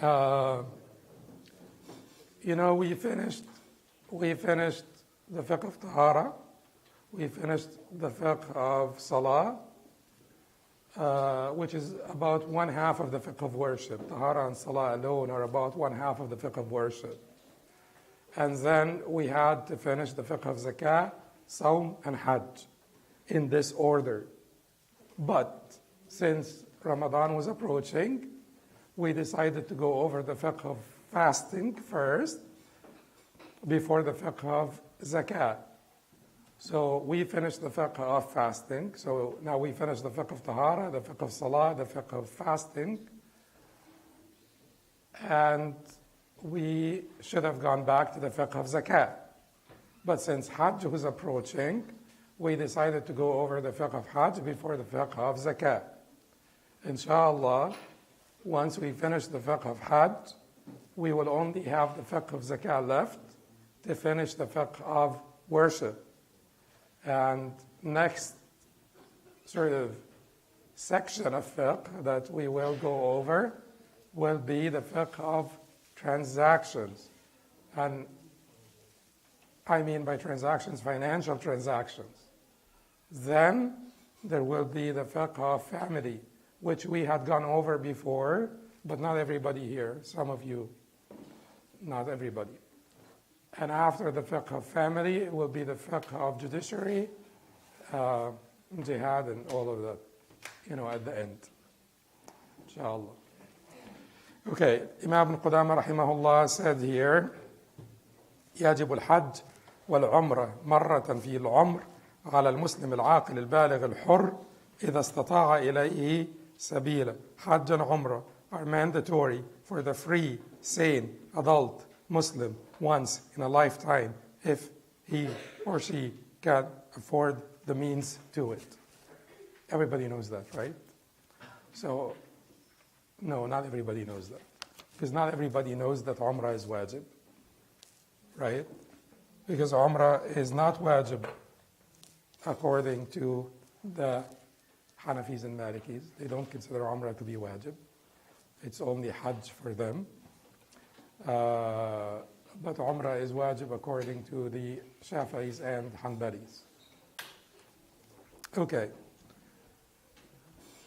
Uh, we finished the fiqh of tahara, we finished the fiqh of salah, which is about one half of the fiqh of worship. Tahara and salah alone are about one half of the fiqh of worship. And then we had to finish the fiqh of zakah, sawm, and hajj in this order. But since Ramadan was approaching, we decided to go over the fiqh of fasting first before the fiqh of zakah. So we finished the fiqh of fasting. So now we finished the fiqh of tahara, the fiqh of salah, the fiqh of fasting. And we should have gone back to the fiqh of zakah. But since hajj was approaching, we decided to go over the fiqh of hajj before the fiqh of zakah. Inshallah, once we finish the fiqh of hajj, we will only have the fiqh of zakah left to finish the fiqh of worship. And next sort of section of fiqh that we will go over will be the fiqh of transactions. And I mean by transactions, financial transactions. Then there will be the fiqh of family, which we had gone over before, but not everybody here, some of you, not everybody. And after the fiqh of family, it will be the fiqh of judiciary, jihad, and all of that, at the end, inshallah. Okay, Imam Qudamah rahimahullah said here, يجب الحج والعمرة مرة في العمر على المسلم العاقل البالغ الحر إذا استطاع إليه سبيلا. Hajj and Umrah are mandatory for the free, sane, adult Muslim once in a lifetime if he or she can afford the means to it. Everybody knows that, right? So, no, not everybody knows that. Because not everybody knows that Umrah is wajib, right? Because Umrah is not wajib according to the Hanafis and Malikis. They don't consider Umrah to be wajib. It's only Hajj for them. But Umrah is wajib according to the Shafi'is and Hanbalis. Okay.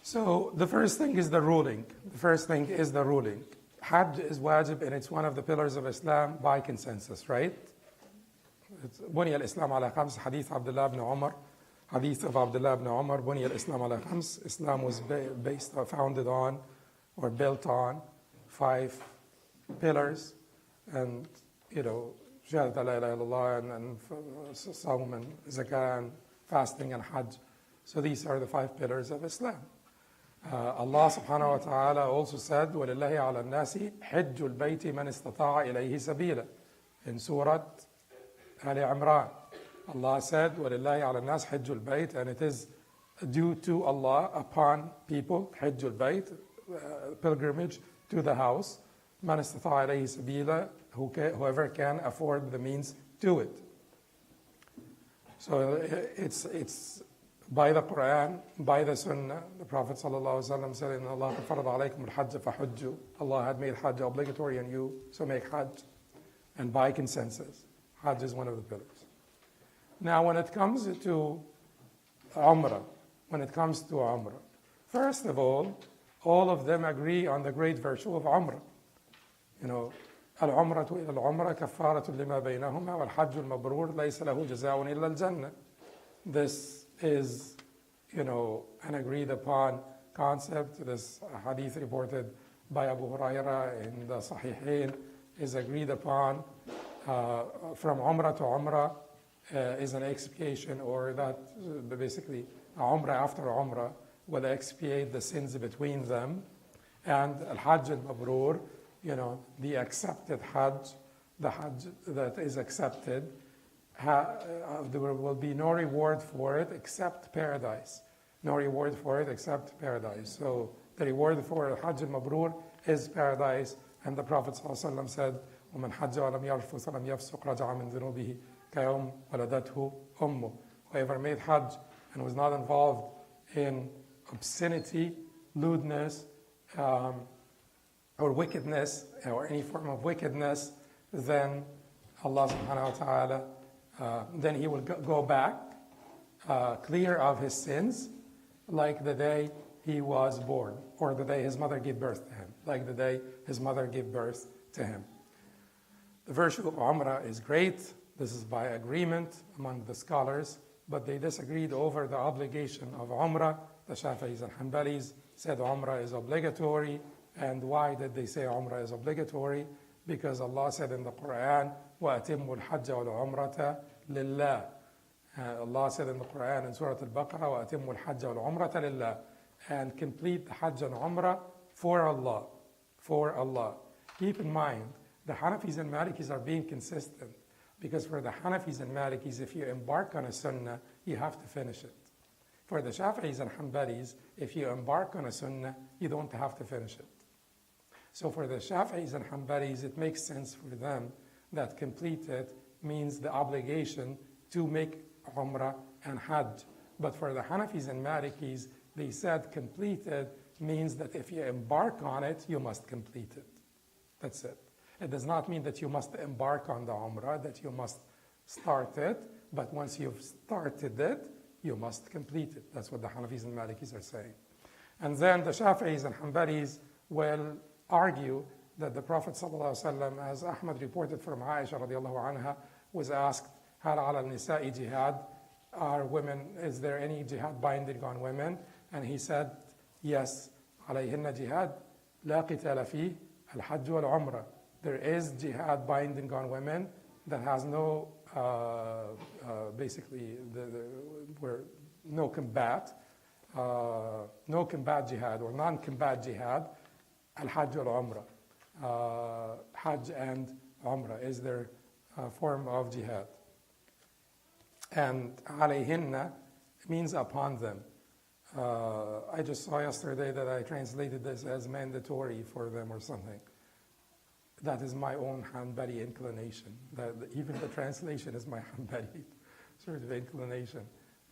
So the first thing is the ruling. Hajj is wajib and it's one of the pillars of Islam by consensus, right? بني الإسلام على خمس. حديث of Abdullah ibn Umar, بني الإسلام على خمس. Islam was founded on or built on 5 pillars, and شهادة لا إله إلا الله and صوم and zakah and fasting and hajj. So these are the 5 pillars of Islam. Allah subhanahu wa ta'ala also said, وَلِلَّهِ عَلَى النَّاسِ حِجُّ الْبَيْتِ مَنِ اسْتَطَاعَ إِلَيْهِ سَبِيلًا. In Surah Al-Imran, Allah said, وَلِلَّهِ عَلَى النَّاسِ حِجُّ الْبَيْتِ, and it is due to Allah upon people, حِجُّ الْبَيْتِ, pilgrimage to the house, مَنِ اسْتَطَاعَ إِلَيْهِ سَبِيلًا, whoever can afford the means to it. So it's by the Quran, by the Sunnah. The Prophet ﷺ said, إِنَّ اللَّهَ فَرَضَ عَلَيْكُمُ الْحَجَّ فَحُجُّوا. Allah had made Hajj obligatory on you, so make Hajj. And by consensus, Hajj is one of the pillars. Now when it comes to Umrah, first of all of them agree on the great virtue of Umrah. العمرة إلى العمرة كفارة لما بينهما والحج المبرور ليس له جزاء إلا الجنة. This is, an agreed upon concept. This hadith reported by Abu Huraira in the Sahihain is agreed upon. From Umrah to Umrah is an expiation, or that basically Umrah after Umrah will expiate the sins between them. And al-Hajj al-Mabrur, the accepted Hajj, the Hajj that is accepted, there will be no reward for it except paradise. So the reward for al-Hajj al-Mabrur is paradise. And the Prophet ﷺ said, وَمَنْ حَجَّ وَلَمْ يَرْفُثْ وَلَمْ يَفْسُقْ رَجَعَ مِنْ ذُنُوبِهِ كَيَوْمٍ وَلَدَتْهُ أُمُّهُ. Whoever made Hajj and was not involved in obscenity, lewdness, or wickedness or any form of wickedness, then Allah subhanahu wa ta'ala, then he will go back clear of his sins like the day he was born, or the day his mother gave birth to him, like the day his mother gave birth to him. The virtue of Umrah is great. This is by agreement among the scholars, but they disagreed over the obligation of Umrah. The Shafi'is and Hanbalis said Umrah is obligatory. And why did they say Umrah is obligatory? Because Allah said in the Quran, وَأَتِمُّ الْحَجَّ وَالْعُمْرَةَ لِلَّهِ. Allah said in the Quran in Surah Al-Baqarah, وَأَتِمُّ الْحَجَّ وَالْعُمْرَةَ لِلَّهِ. And complete the Hajj and Umrah for Allah. For Allah. Keep in mind, the Hanafis and Malikis are being consistent. Because for the Hanafis and Malikis, if you embark on a sunnah, you have to finish it. For the Shafi'is and Hanbalis, if you embark on a sunnah, you don't have to finish it. So for the Shafi'is and Hanbalis, it makes sense for them that completed means the obligation to make Umrah and Hajj. But for the Hanafis and Malikis, they said completed means that if you embark on it, you must complete it. That's it. It does not mean that you must embark on the Umrah, that you must start it, but once you've started it, you must complete it. That's what the Hanafis and Malikis are saying. And then the Shafi'is and Hanbalis will argue that the Prophet ﷺ, as Ahmad reported from Aisha radiallahu anha, was asked, هل على النساء جهاد? Are women, is there any jihad binding on women? And he said, yes, عليهن جهاد لا قتال فيه الحج والعمرة. There is jihad binding on women that has no, basically, where no combat jihad or non-combat jihad, al-Hajj wal-Umrah. Hajj and Umrah is their form of jihad. And alayhinna means upon them. I just saw yesterday that I translated this as mandatory for them or something. That is my own Hanbali inclination. That even the translation is my Hanbali sort of inclination.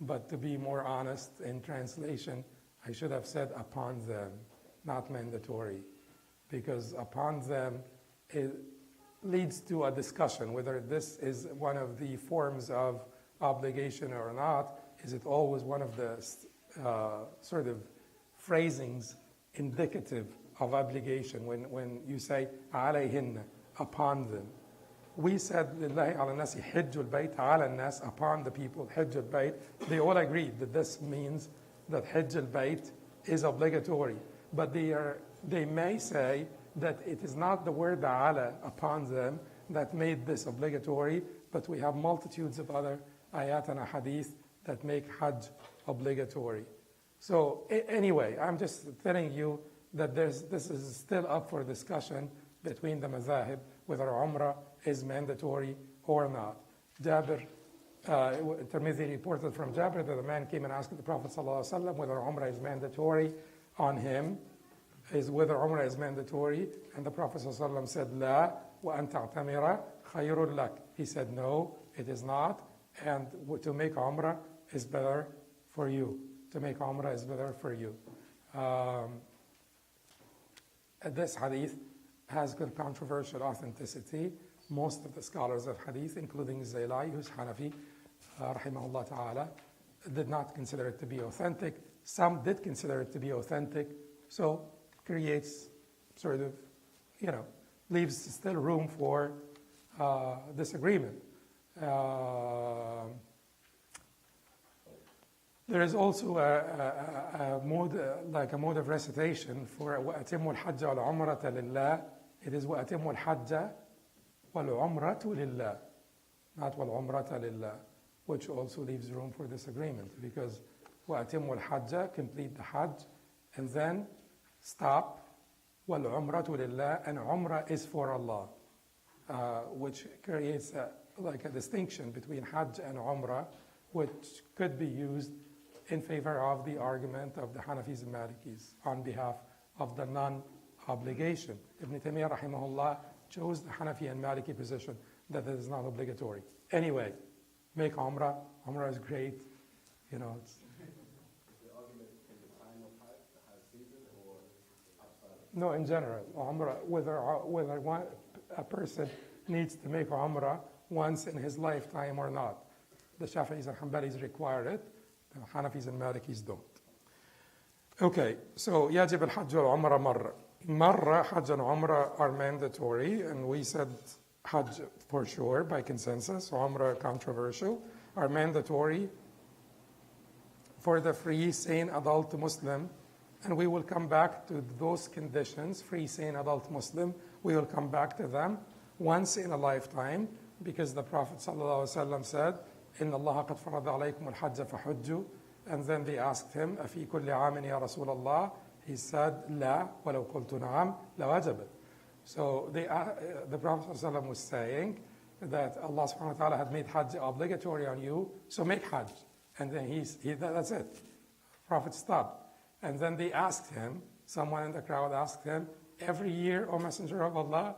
But to be more honest in translation, I should have said upon them, not mandatory. Because upon them, it leads to a discussion whether this is one of the forms of obligation or not. Is it always one of the sort of phrasings indicative of obligation when you say alayhinna, upon them? We said lillahi ala nasi hajjul bayt, ala nas, upon the people, hajjul bayt. They all agreed that this means that hajjul bayt is obligatory. But they may say that it is not the word ala, upon them, that made this obligatory, but we have multitudes of other ayat and hadith that make hajj obligatory. So anyway, I'm just telling you that this is still up for discussion between the mazahib, whether Umrah is mandatory or not. Jabir, Tirmidhi reported from Jabir that a man came and asked the Prophet ﷺ whether Umrah is mandatory on him, whether Umrah is mandatory, and the Prophet ﷺ said, La, wa an ta'tamira khayrun lak. He said, no, it is not, and to make Umrah is better for you. To make Umrah is better for you. This hadith has good controversial authenticity. Most of the scholars of hadith, including Zaylai, who's Hanafi, rahimahullah ta'ala, did not consider it to be authentic. Some did consider it to be authentic, so creates sort of, leaves still room for disagreement. There is also a mode, like a mode of recitation for وَأَتِمُّ الْحَجَّ وَالْعُمْرَةَ لِلَّهِ. It is وَأَتِمُّ الْحَجَّ وَالْعُمْرَةُ لِلَّهِ, not وَالْعُمْرَةَ لِلَّهِ, which also leaves room for disagreement, because وَأَتِمُّ الْحَجَّ, complete the Hajj, and then stop, وَالْعُمْرَةُ لِلَّهِ, and Umrah is for Allah, which creates like a distinction between Hajj and Umrah, which could be used in favor of the argument of the Hanafis and Malikis on behalf of the non-obligation. Ibn Taymiyyah rahimahullah chose the Hanafi and Maliki position that it is not obligatory. Anyway, make Umrah. Umrah is great. It's the argument in the time of Hajj, the Hajj season, or outside of No, in general, Umrah, whether a person needs to make Umrah once in his lifetime or not. The Shafi'is and Hanbalis require it. The Hanafis and Malikis don't. Okay, so يجب الحج والعمرة مرة. Hajj and Umrah are mandatory, and we said Hajj for sure by consensus, Umrah controversial, are mandatory for the free, sane adult Muslim. And we will come back to those conditions, free, sane adult Muslim. We will come back to them once in a lifetime, because the Prophet ﷺ said, إِنَّ اللَّهَ قَدْ فَرَضَ عَلَيْكُمُ الْحَجَّ فَحُجُّوا. And then they asked him, أَفِي كُلِّ عَامٍ يَا رَسُولَ اللَّهِ. He said, لَا وَلَوْ قُلْتُ نَعَمْ لَوَجَبَتْ. So the Prophet ﷺ was saying that Allah subhanahu wa ta'ala had made Hajj obligatory on you, so make Hajj. And then that's it. Prophet stopped. And then they asked him, someone in the crowd asked him, every year, O Messenger of Allah?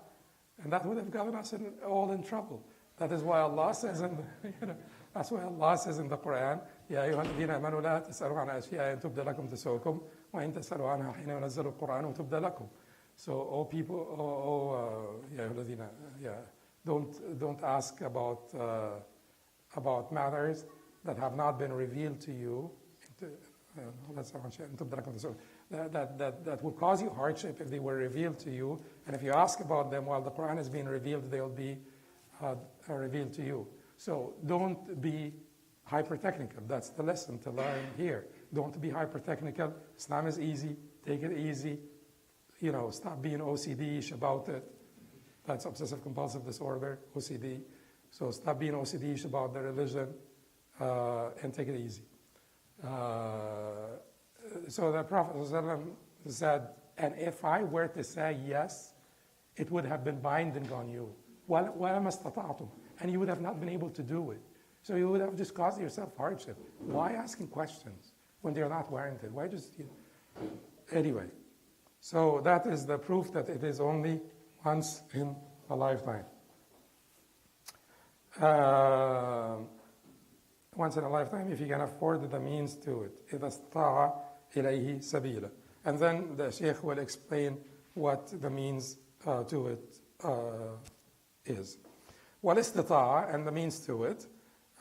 And that would have gotten us all in trouble. That is why Allah says that's why Allah says in the Quran, يا أيها الذين آمنوا لا تسألوا عن أشياء إن تبد لكم تسؤكم وإن تسألوا عنها حين ينزل القرآن وتبد لكم. So, all people, don't ask about matters that have not been revealed to you. That would cause you hardship if they were revealed to you. And if you ask about them while the Quran is being revealed, they'll be revealed to you. So don't be hyper-technical. That's the lesson to learn here. Don't be hyper-technical. Islam is easy. Take it easy. Stop being OCD-ish about it. That's obsessive-compulsive disorder, OCD. So stop being OCD-ish about the religion and take it easy. So the Prophet ﷺ said, and if I were to say yes, it would have been binding on you. وَلَمَا اسْتَطَعْتُمْ. And you would have not been able to do it. So you would have just caused yourself hardship. Why asking questions when they're not warranted? Why just... Anyway, so that is the proof that it is only once in a lifetime. Once in a lifetime, if you can afford the means to it. إِذَا اسْتَطَاعَ إِلَيْهِ سَبِيلًا. And then the Shaykh will explain what the means to it is. والاستطاعة, and the means to it,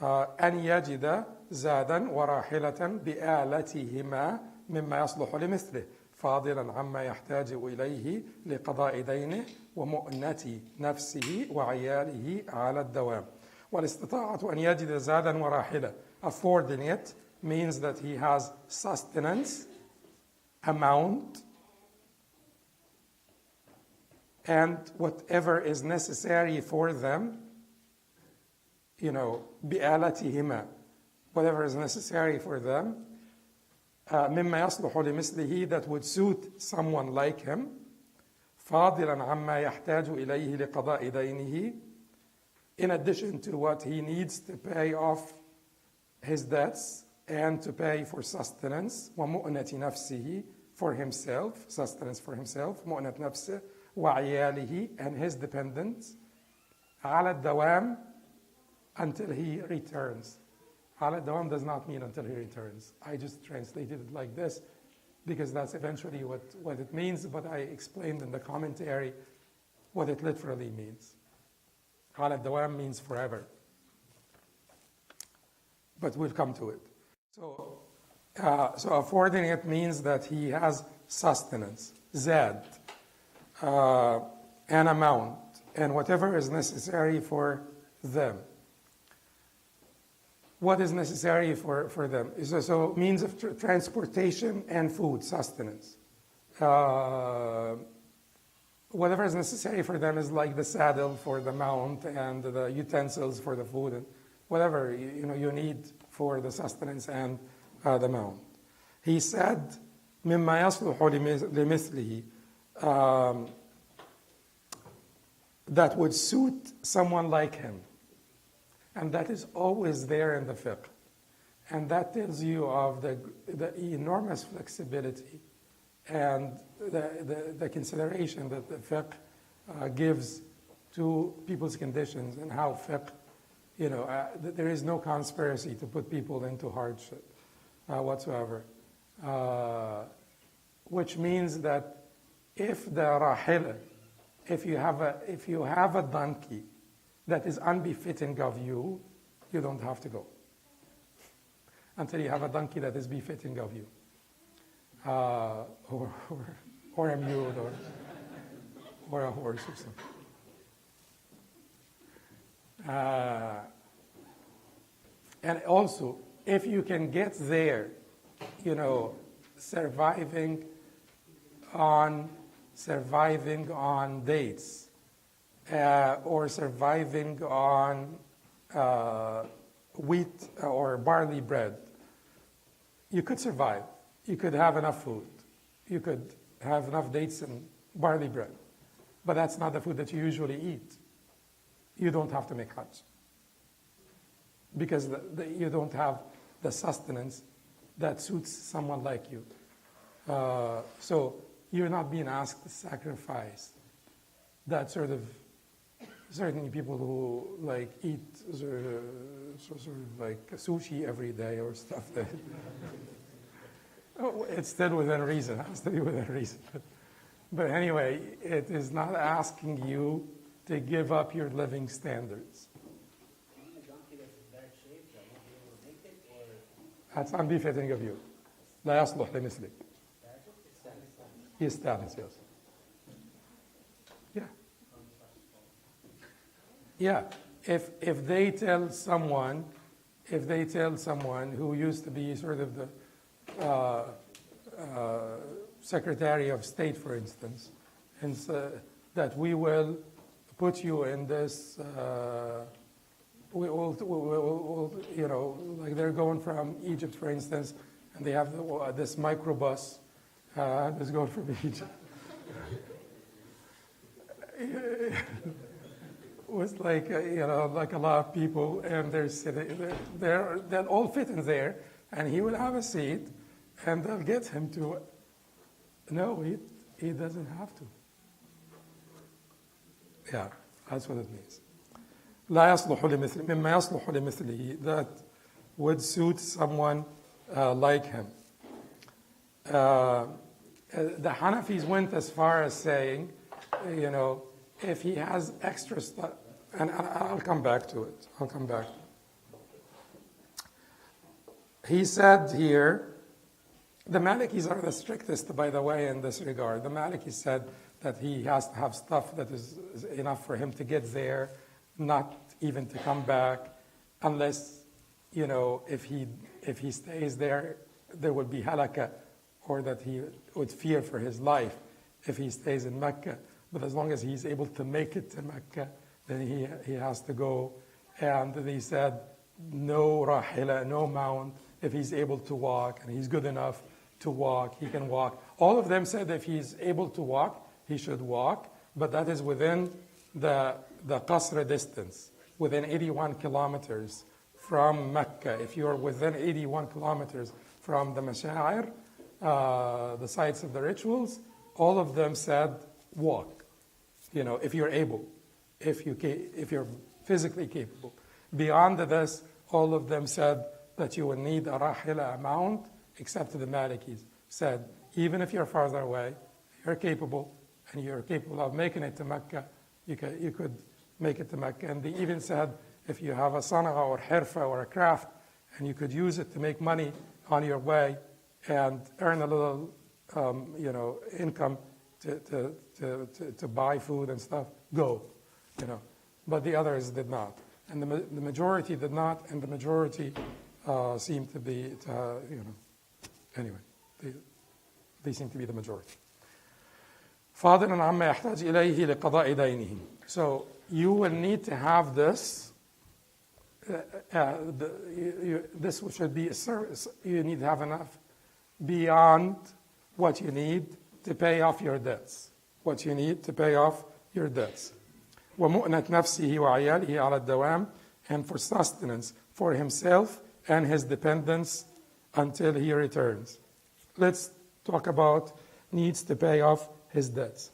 أن يجد زادا وراحلة بآلتهما مما يصلح لمثله فاضلا عما يحتاج إليه لقضاء دينه ومؤنة نفسه وعياله على الدوام. والاستطاعة أن يجد زادا وراحلة. Affording it means that he has sustenance, amount, and whatever is necessary for them, بآلتهما, whatever is necessary for them, مما يصلح لمثله, that would suit someone like him, فاضلا عما يحتاج إليه لقضاء دينه, in addition to what he needs to pay off his debts and to pay for sustenance, ومؤنة نفسه, for himself, sustenance for himself, مؤنة نفسه, وعياله, and his dependents, على الدوام, until he returns. على الدوام does not mean until he returns. I just translated it like this because that's eventually what it means, but I explained in the commentary what it literally means. على الدوام means forever. But we'll come to it. So affording it means that he has sustenance, zad, an amount, and whatever is necessary for them. What is necessary for them? So means of transportation and food, sustenance. Whatever is necessary for them is like the saddle for the mount and the utensils for the food and whatever you need for the sustenance and the mount. He said, مما يصلح لمثله, that would suit someone like him. And that is always there in the fiqh. And that tells you of the enormous flexibility and the consideration that the fiqh gives to people's conditions and how fiqh, there is no conspiracy to put people into hardship whatsoever. Which means that if the rahila, if you have a donkey that is unbefitting of you, you don't have to go until you have a donkey that is befitting of you, or a mule, or a horse or something. And also, if you can get there, surviving on dates, or surviving on wheat or barley bread, you could survive. You could have enough food. You could have enough dates and barley bread. But that's not the food that you usually eat. You don't have to make Hajj, because you don't have the sustenance that suits someone like you. So you're not being asked to sacrifice that sort of certain people who eat sort of like sushi every day or stuff that it's still within reason. It has to be within reason. But anyway, it is not asking you to give up your living standards. That's unbefitting of you. لا يصلح لمثلك. يستانس, yes. Yeah. If they tell someone who used to be sort of the Secretary of State, for instance, and that we will put you in this, we will, like they're going from Egypt, for instance, and they have this microbus that's going from Egypt. With like a lot of people, and they're sitting, they'll all fit in there, and he will have a seat, and they'll get him to. No, he doesn't have to. Yeah, that's what it means. لا يصلح لمثله مما يصلح لمثله, that would suit someone like him. The Hanafis went as far as saying, if he has extra stuff, and I'll come back to it. He said here, the Malikis are the strictest, by the way, in this regard. The Malikis said that he has to have stuff that is enough for him to get there, not even to come back, unless, if he stays there, there would be halakha, or that he would fear for his life if he stays in Mecca. But as long as he's able to make it to Mecca, then he has to go. And they said, no rahila, no mount. If he's able to walk, and he's good enough to walk, he can walk. All of them said if he's able to walk, he should walk, but that is within the qasr distance, within 81 kilometers from Mecca. If you're within 81 kilometers from the mashaa'ir, the sites of the rituals, all of them said walk, if you're able, if you're physically capable. Beyond this, all of them said that you will need a rahila amount, except the Malikis said, even if you're farther away, you're capable, and you're capable of making it to Mecca, you could make it to Mecca. And they even said, if you have a sana'a or hirfa or a craft, and you could use it to make money on your way and earn a little, income to buy food and stuff, go, But the others did not. And the majority did not, and the majority seemed to be, anyway, they seem to be the majority. فاضل عما يحتاج إليه لقضاء دينه. So you will need to have this. This should be a service. You need to have enough beyond what you need to pay off your debts. What you need to pay off your debts. ومؤنة نفسه وعياله على الدوام, and for sustenance for himself and his dependents until he returns. Let's talk about needs to pay off his debts.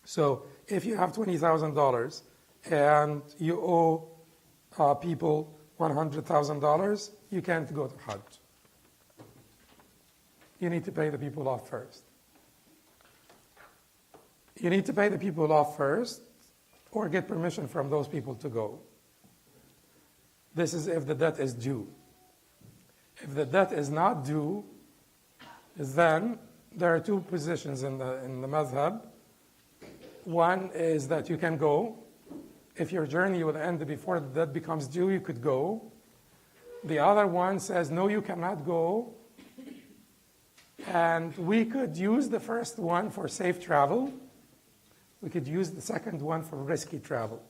So if you have $20,000 and you owe people $100,000, you can't go to Hajj. You need to pay the people off first. you need to pay the people off first or get permission from those people to go. This is if the debt is due. If the debt is not due, then there are two positions in the madhab. One is that you can go. If your journey will end before the debt becomes due, you could go. The other one says, no, you cannot go. And we could use the first one for safe travel. We could use the second one for risky travel.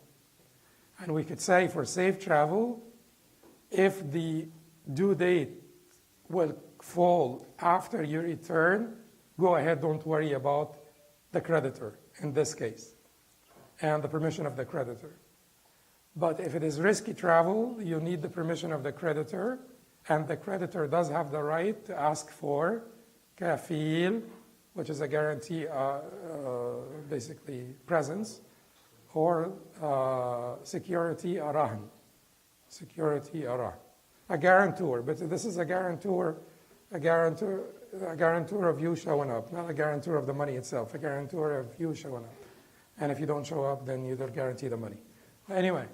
And we could say for safe travel, if the due date will fall after you return, go ahead, don't worry about the creditor in this case, and the permission of the creditor. But if it is risky travel, you need the permission of the creditor, and the creditor does have the right to ask for kafil, which is a guarantee, basically presence, or security arahan. Security arahan. A guarantor, but this is a guarantor of you showing up, not a guarantor of the money itself, a guarantor of you showing up. And if you don't show up, then you don't guarantee the money. Anyway,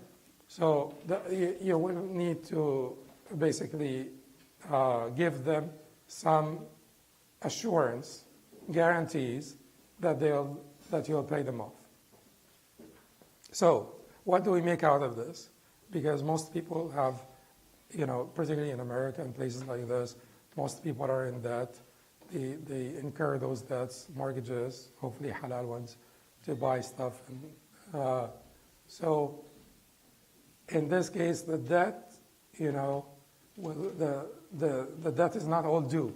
so you will need to basically give them some assurance, guarantees that you'll pay them off. So what do we make out of this? Because most people have, particularly in America and places like this, most people are in debt. They incur those debts, mortgages, hopefully halal ones, to buy stuff. And, so in this case, the debt, the debt is not all due.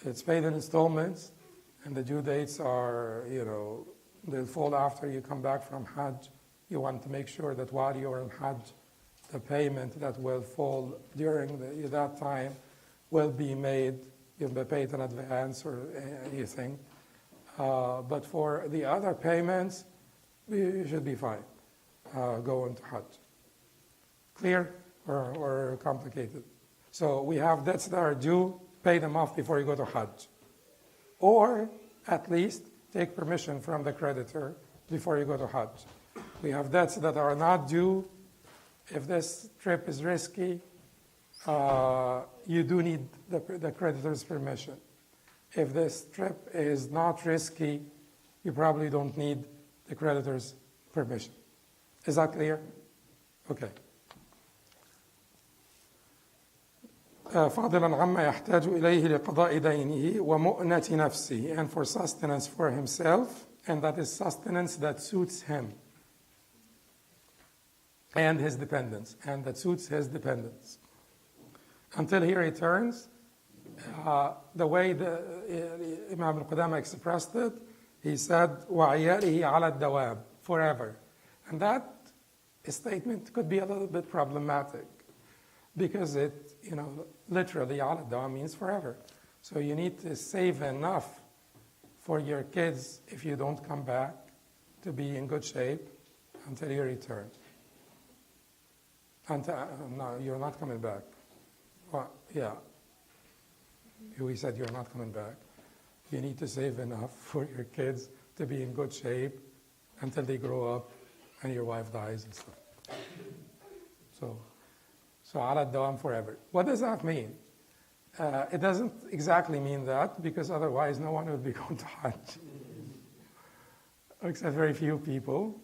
It's paid in installments, and the due dates are, they'll fall after you come back from Hajj. You want to make sure that while you're in Hajj, the payment that will fall during that time will be made. You'll be paid in advance or anything. But for the other payments, you should be fine going to Hajj. Clear or complicated? So we have debts that are due, pay them off before you go to Hajj. Or at least take permission from the creditor before you go to Hajj. We have debts that are not due. If this trip is risky, you do need the creditor's permission. If this trip is not risky, you probably don't need the creditor's permission. Is that clear? Okay. فاضلا عما يحتاج إليه لقضاء دينه ومؤنة نفسه, and for sustenance for himself, and that is sustenance that suits him and his dependents, and that suits his dependents. Until he returns, the way the Imam al-Qudamah expressed it, he said, وَعِيَالِهِ عَلَى الدَّوَامِ, forever. And that statement could be a little bit problematic because it, literally عَلَى الدَّوَامِ means forever. So you need to save enough for your kids if you don't come back to be in good shape until you return. No, you're not coming back. Well, yeah. We said you're not coming back. You need to save enough for your kids to be in good shape until they grow up and your wife dies and stuff. So ala dawam forever. What does that mean? It doesn't exactly mean that, because otherwise no one would be going to Hajj. Except very few people.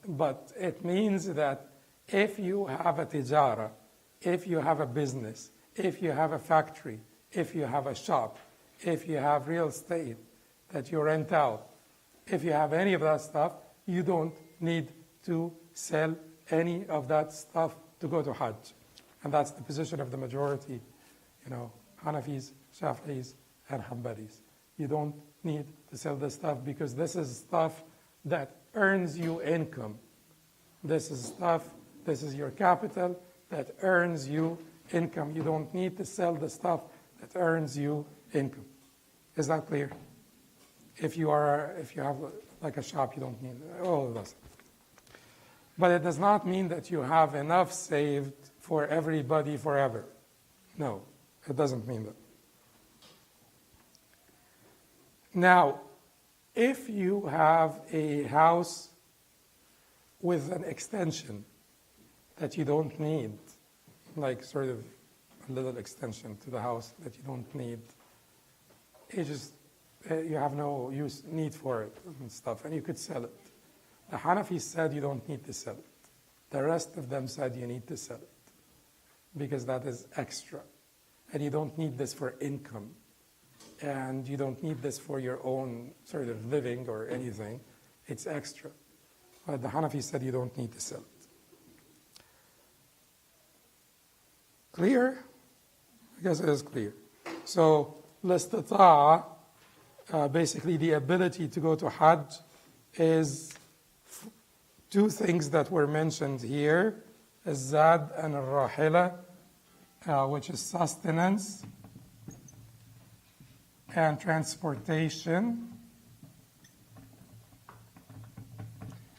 But it means that if you have a tijara, if you have a business, if you have a factory, if you have a shop, if you have real estate that you rent out, if you have any of that stuff, you don't need to sell any of that stuff to go to Hajj. And that's the position of the majority, Hanafis, Shafi'is, and Hanbalis. You don't need to sell this stuff because this is stuff that earns you income. This is your capital that earns you income. You don't need to sell the stuff that earns you income. Is that clear? If you have like a shop, you don't need all of that. But it does not mean that you have enough saved for everybody forever. No, it doesn't mean that. Now, If you have a house with an extension that you don't need, like sort of a little extension to the house that you don't need, it just, you have no need for it and stuff, and you could sell it. The Hanafis said you don't need to sell it. The rest of them said you need to sell it because that is extra. And you don't need this for income. And you don't need this for your own sort of living or anything. It's extra. But the Hanafis said you don't need to sell it. Clear? I guess it is clear. So, l'istita'a, basically the ability to go to Hajj, is two things that were mentioned here, az-zad and al-rahila, which is sustenance and transportation.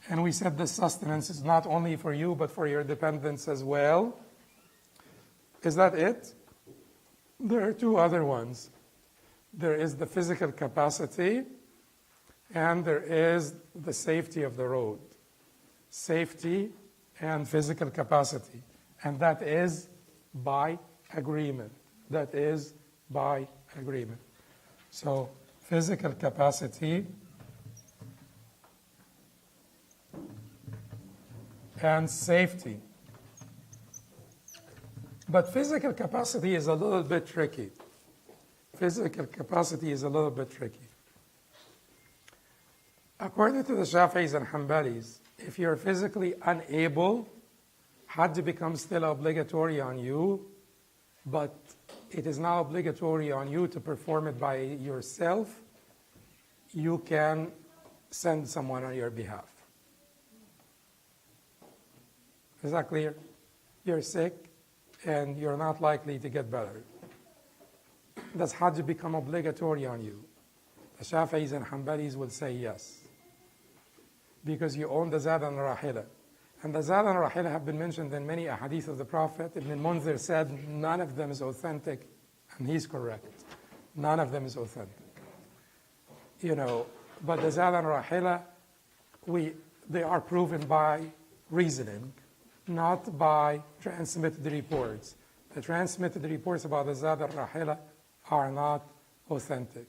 And we said the sustenance is not only for you, but for your dependents as well. Is that it? There are two other ones. There is the physical capacity, and there is the safety of the road. Safety and physical capacity. And that is by agreement. That is by agreement. So, physical capacity and safety. But physical capacity is a little bit tricky. Physical capacity is a little bit tricky. According to the Shafi'is and Hanbalis, if you're physically unable, Hajj becomes still obligatory on you, but it is not obligatory on you to perform it by yourself. You can send someone on your behalf. Is that clear? You're sick and you're not likely to get better. Does Hajj become obligatory on you? The Shafi'is and Hanbalis will say yes, because you own the Zad and Rahila. And the Zad and Rahila have been mentioned in many ahadith of the Prophet. Ibn al-Munzir said none of them is authentic, and he's correct. None of them is authentic. But the Zad and Rahila, they are proven by reasoning, not by transmitted reports. The transmitted reports about the Zad and Rahila are not authentic.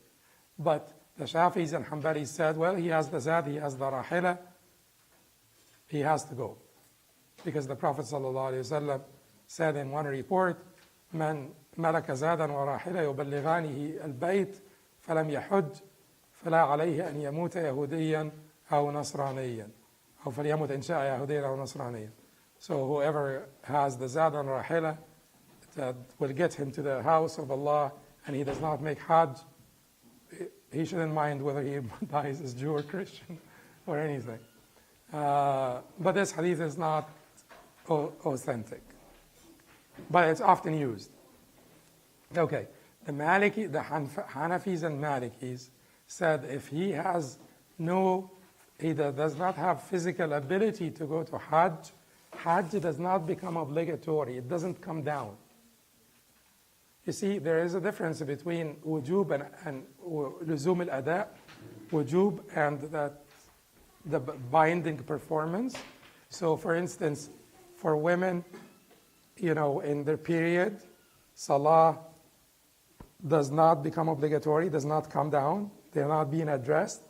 But the Shafi'is and Hanbalis said, well, he has the Zad, he has the Rahila, he has to go. Because the Prophet ﷺ said in one report, من ملك زادا وراحلة يبلغانه البيت فلم يحج فلا عليه أن يموت يهوديا أو نصرانيا أو فليمت إن شاء يهوديا أو نصرانيا. So whoever has the Zad and Rahila that will get him to the house of Allah and he does not make Hajj, he shouldn't mind whether he dies as Jew or Christian or anything. But this hadith is not authentic. But it's often used. Okay, the Hanafis and Malikis said if he does not have physical ability to go to Hajj, Hajj does not become obligatory. It doesn't come down. You see, there is a difference between wujub and luzum al-ada, wujub and the binding performance. So, for instance, for women, in their period, salah does not become obligatory, does not come down. They're not being addressed,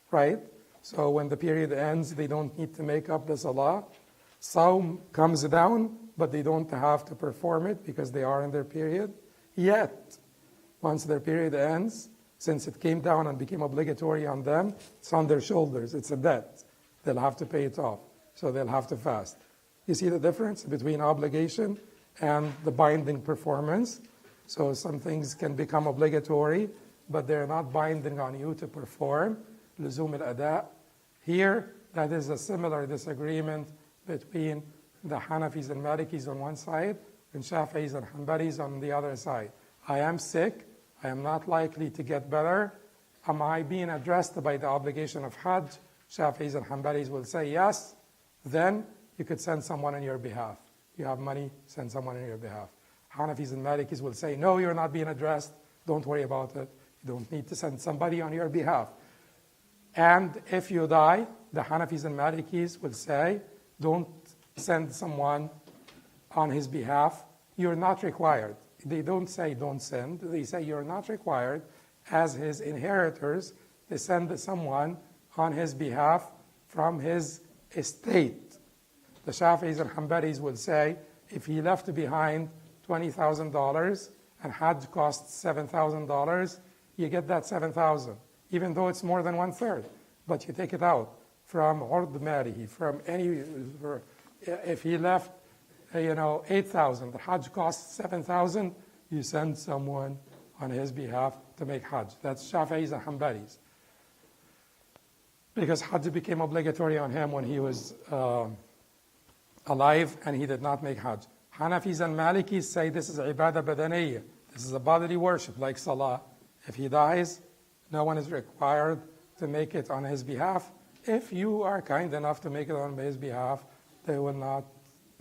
right? So when the period ends, they don't need to make up the salah. Sawm comes down, but they don't have to perform it because they are in their period. Yet, once their period ends, since it came down and became obligatory on them, it's on their shoulders. It's a debt. They'll have to pay it off. So they'll have to fast. You see the difference between obligation and the binding performance? So some things can become obligatory, but they're not binding on you to perform. Luzum al-ada. Here, that is a similar disagreement between the Hanafis and Malikis on one side and Shafi'is and Hanbalis on the other side. I am sick. I am not likely to get better. Am I being addressed by the obligation of Hajj? Shafi'is and Hanbalis will say yes. Then you could send someone on your behalf. You have money, send someone on your behalf. Hanafis and Malikis will say, no, you're not being addressed. Don't worry about it. You don't need to send somebody on your behalf. And if you die, the Hanafis and Malikis will say, don't send someone on his behalf. You're not required. They don't say don't send. They say you're not required as his inheritors to send someone on his behalf from his estate. The Shafi'is and Hanbalis will say if he left behind $20,000 and Hajj costs $7,000, you get that $7,000, even though it's more than 1/3. But you take it out from Ord Marihi, from any, if he left, $8,000, the Hajj costs $7,000, you send someone on his behalf to make Hajj. That's Shafi'is and Hanbalis. Because Hajj became obligatory on him when he was alive and he did not make Hajj. Hanafis and Malikis say this is ibadah badaniyya. This is a bodily worship like Salah. If he dies, no one is required to make it on his behalf. If you are kind enough to make it on his behalf, they will not.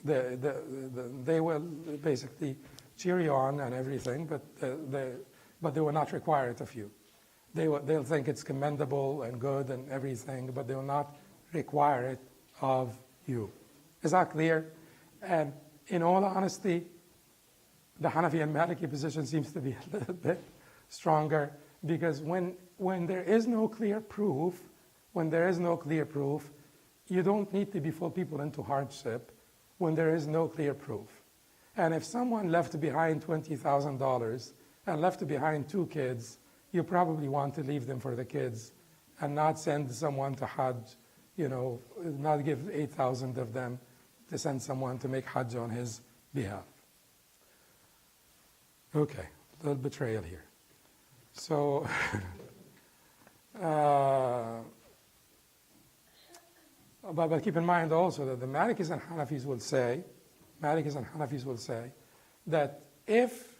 They will basically cheer you on and everything, but they will not require it of you. They'll think it's commendable and good and everything, but they will not require it of you. Is that clear? And in all honesty, the Hanafi and Maliki position seems to be a little bit stronger, because when there is no clear proof, you don't need to befool people into hardship when there is no clear proof. And if someone left behind $20,000 and left behind 2 kids, you probably want to leave them for the kids and not send someone to Hajj, not give 8,000 of them to send someone to make Hajj on his behalf. Okay, a little betrayal here. So, but keep in mind also that the Malikis and Hanafis will say that if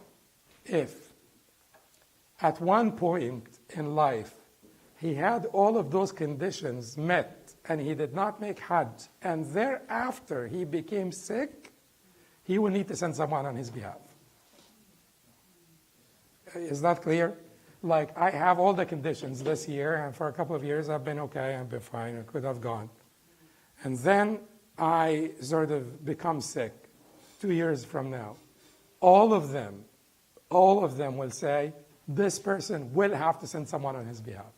at one point in life he had all of those conditions met and he did not make Hajj, and thereafter he became sick, he will need to send someone on his behalf. Is that clear? Like, I have all the conditions this year, and for a couple of years I've been okay, I've been fine, I could have gone. And then I sort of become sick 2 years from now. All of them will say, this person will have to send someone on his behalf.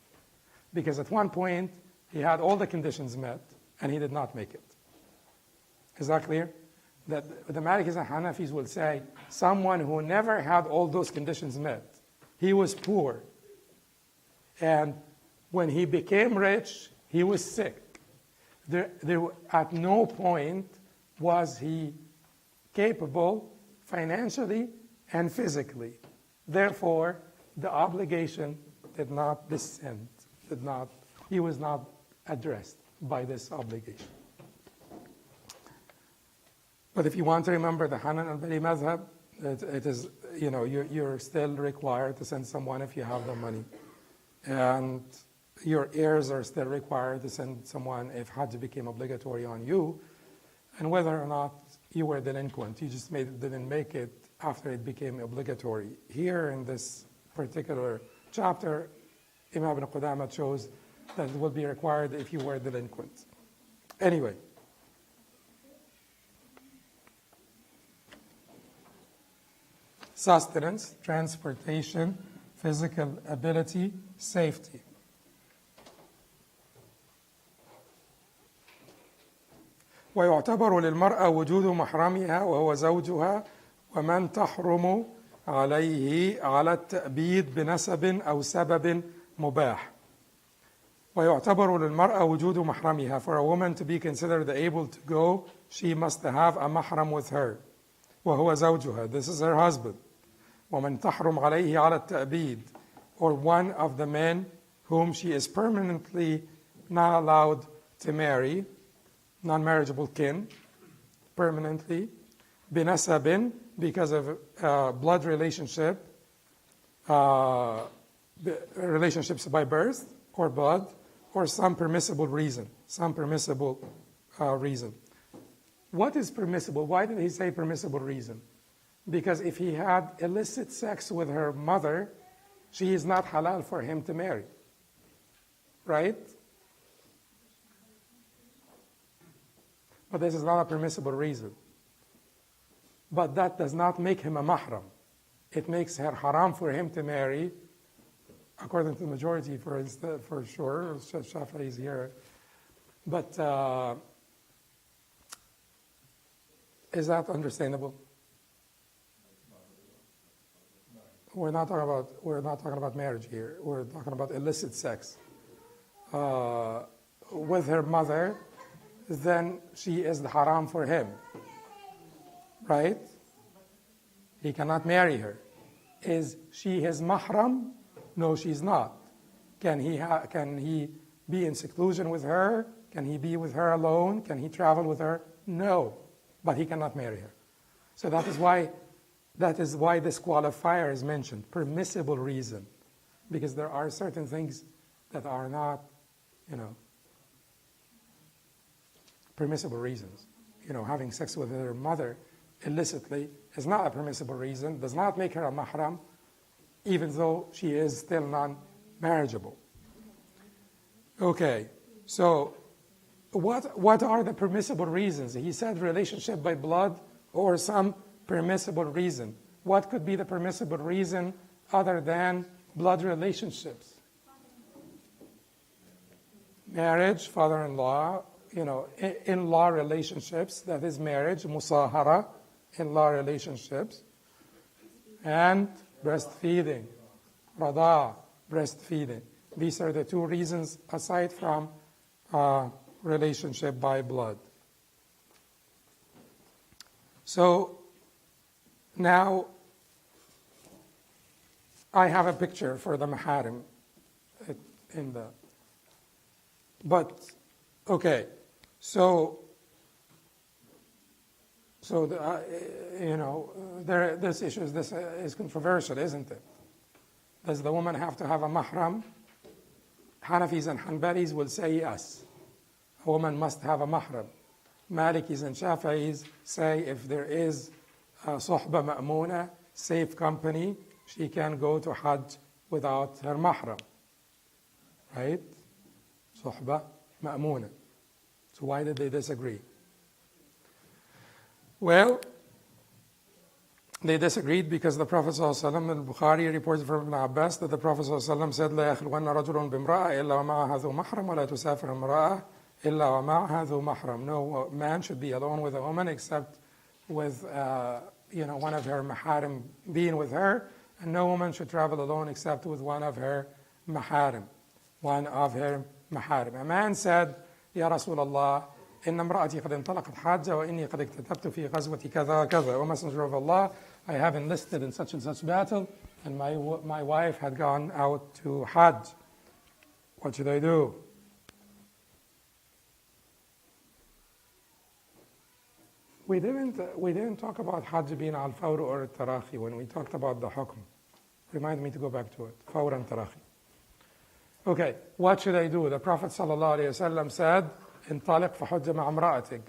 Because at one point, he had all the conditions met, and he did not make it. Is that clear? That the Malikis and Hanafis will say, someone who never had all those conditions met, he was poor, and when he became rich, he was sick. At no point was he capable financially and physically. Therefore, the obligation did not descend, he was not addressed by this obligation. But if you want to remember the Hanbali madhab, it is, you're still required to send someone if you have the money. And your heirs are still required to send someone if Hajj became obligatory on you. And whether or not you were delinquent, you just didn't make it after it became obligatory. Here in this particular chapter, Imam ibn Qudamah chose that it will be required if you were delinquent. Anyway. Sustenance, transportation, physical ability, safety. ويعتبر للمرأة وجود محرمها وهو زوجها ومن تحرم عليه على التأبيد بنسب أو سبب مباح. ويعتبر للمرأة وجود محرمها. For a woman to be considered able to go, she must have a mahram with her. وهو زوجها. This is her husband. ومن تحرم عليه على التأبيد, or one of the men whom she is permanently not allowed to marry, non-marriageable kin, permanently, بنسب, because of blood relationship, relationships by birth or blood, or some permissible reason, What is permissible? Why did he say permissible reason? Because if he had illicit sex with her mother, she is not halal for him to marry. Right? But this is not a permissible reason. But that does not make him a mahram. It makes her haram for him to marry, according to the majority, for sure. Shafi'i is here. But is that understandable? We're not talking about marriage here. We're talking about illicit sex. With her mother, then she is the haram for him. Right? He cannot marry her. Is she his mahram? No, she's not. Can he be in seclusion with her? Can he be with her alone? Can he travel with her? No, but he cannot marry her. So that is why this qualifier is mentioned, permissible reason, because there are certain things that are not, permissible reasons. Having sex with her mother illicitly is not a permissible reason, does not make her a mahram, even though she is still non-marriageable. Okay, so what are the permissible reasons? He said relationship by blood or some permissible reason. What could be the permissible reason other than blood relationships? Marriage, father-in-law, in-law relationships, that is marriage, musahara, in-law relationships, and breastfeeding, rada, breastfeeding. These are the two reasons aside from relationship by blood. So now I have a picture for the Mahram okay, so this issue is controversial, isn't it? Does the woman have to have a mahram? Hanafis and Hanbalis will say yes. A woman must have a mahram. Malikis and Shafi'is say if there is a suhba ma'muna, safe company, she can go to Hajj without her mahram. Right? Suhba ma'muna. So why did they disagree? Well, they disagreed because the Prophet ﷺ, al-Bukhari reports from Ibn Abbas that the Prophet ﷺ said, لا يخلون رجل بامرأة إلا ومعها ذو محرم ولا تسافر امرأة إلا ومعها ذو محرم. No man should be alone with a woman except with one of her maharim being with her, and no woman should travel alone except with one of her maharim. A man said, يا رسول الله إن امرأتي قد انطلقت حاجة وإني قد اكتتبت في غزوة كذا كذا. O Messenger of Allah, I have enlisted in such and such battle, and my wife had gone out to Hajj. What should I do? We didn't talk about Hajj being al-Fawr or al-Tarahi when we talked about the hukm. Remind me to go back to it. Fawr and Tarahi. Okay, what should I do? The Prophet ﷺ said, انطلق فحج مع امرأتك.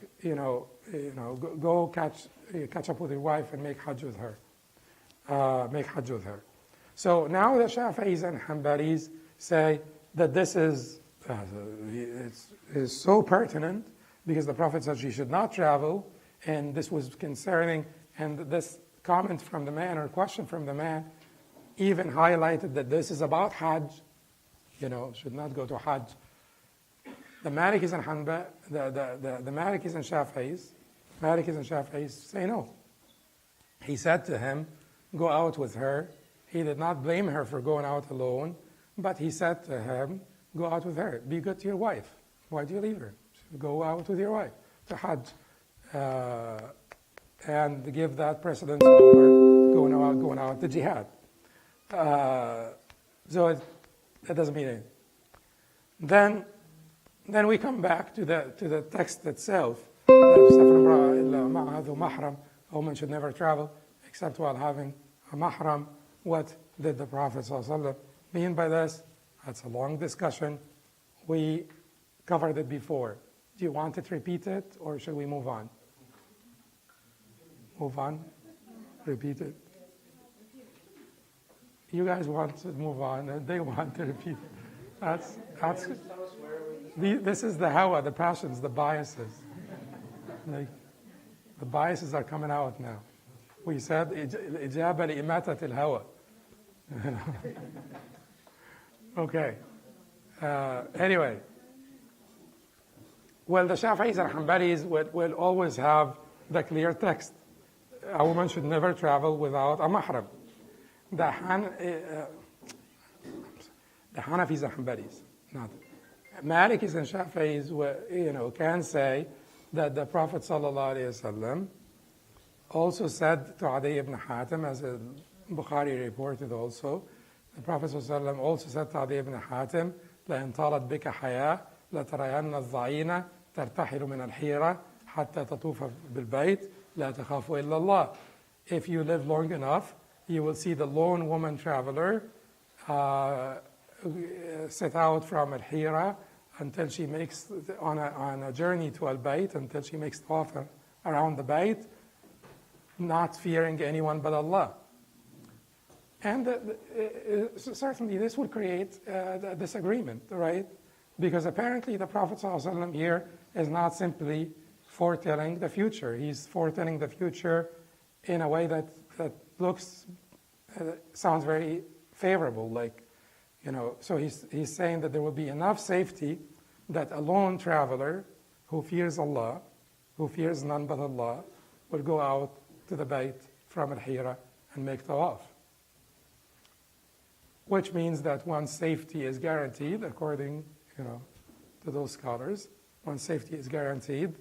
Go catch up with your wife and make Hajj with her. So now the Shafi'is and Hanbalis say that this is so pertinent because the Prophet said she should not travel, and this was concerning, and this comment from the man or question from the man even highlighted that this is about Hajj, should not go to Hajj. The Malikis and the Malikis and Shafi'is say no. He said to him, go out with her. He did not blame her for going out alone, but he said to him, go out with her. Be good to your wife. Why do you leave her? Go out with your wife to Hajj. And give that precedence over going out to jihad. So that doesn't mean anything. Then we come back to the text itself. A woman should never travel except while having a mahram. What did the Prophet ﷺ mean by this? That's a long discussion. We covered it before. Do you want to repeat it, or should we move on? Move on? Repeat it? You guys want to move on, and they want to repeat it. This is the hawa, the passions, the biases. Like, the biases are coming out now. We said, إجابة لإماتة الهوى. Okay. Anyway. Well, the Shafi'is and Hanbalis will always have the clear text. A woman should never travel without a mahram. The Hanafis and Hanbalis, not. Malikis and Shafi'is, can say that the Prophet ﷺ also said to Adi ibn Hatim, as Bukhari reported also, the Prophet ﷺ also said to Adi ibn Hatim, لَإِنْ طَالَتْ بِكَ حَيَاةٌ لَتَرَيَنَّ الظَّعِينَ تَرْتَحِلُ مِنَ الْحِيرَةِ حَتَّى تَطُوفَ بِالْبَيْتِ لَا تَخَافُ إِلَّا اللَّهِ. If you live long enough, you will see the lone woman traveler set out from al-Hira until she makes, on a journey to al-Bayt, until she makes tawaf around the Bayt, not fearing anyone but Allah. And certainly this would create a disagreement, right? Because apparently the Prophet ﷺ here is not simply foretelling the future. He's foretelling the future in a way that looks, sounds very favorable. Like, so he's saying that there will be enough safety that a lone traveler who fears Allah, who fears none but Allah, will go out to the Bayt from al-Hira and make tawaf. Which means that once safety is guaranteed, according to those scholars, once safety is guaranteed,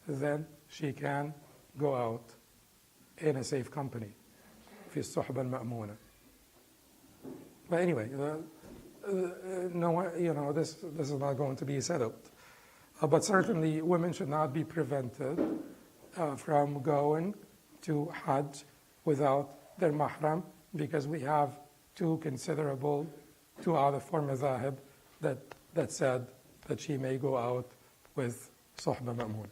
then she can go out in a safe company. في الصحبة المأمونة. But anyway, no, this is not going to be settled. But certainly, women should not be prevented from going to Hajj without their mahram, because we have two out of four mazahib that said that she may go out with صحبة مأمونة.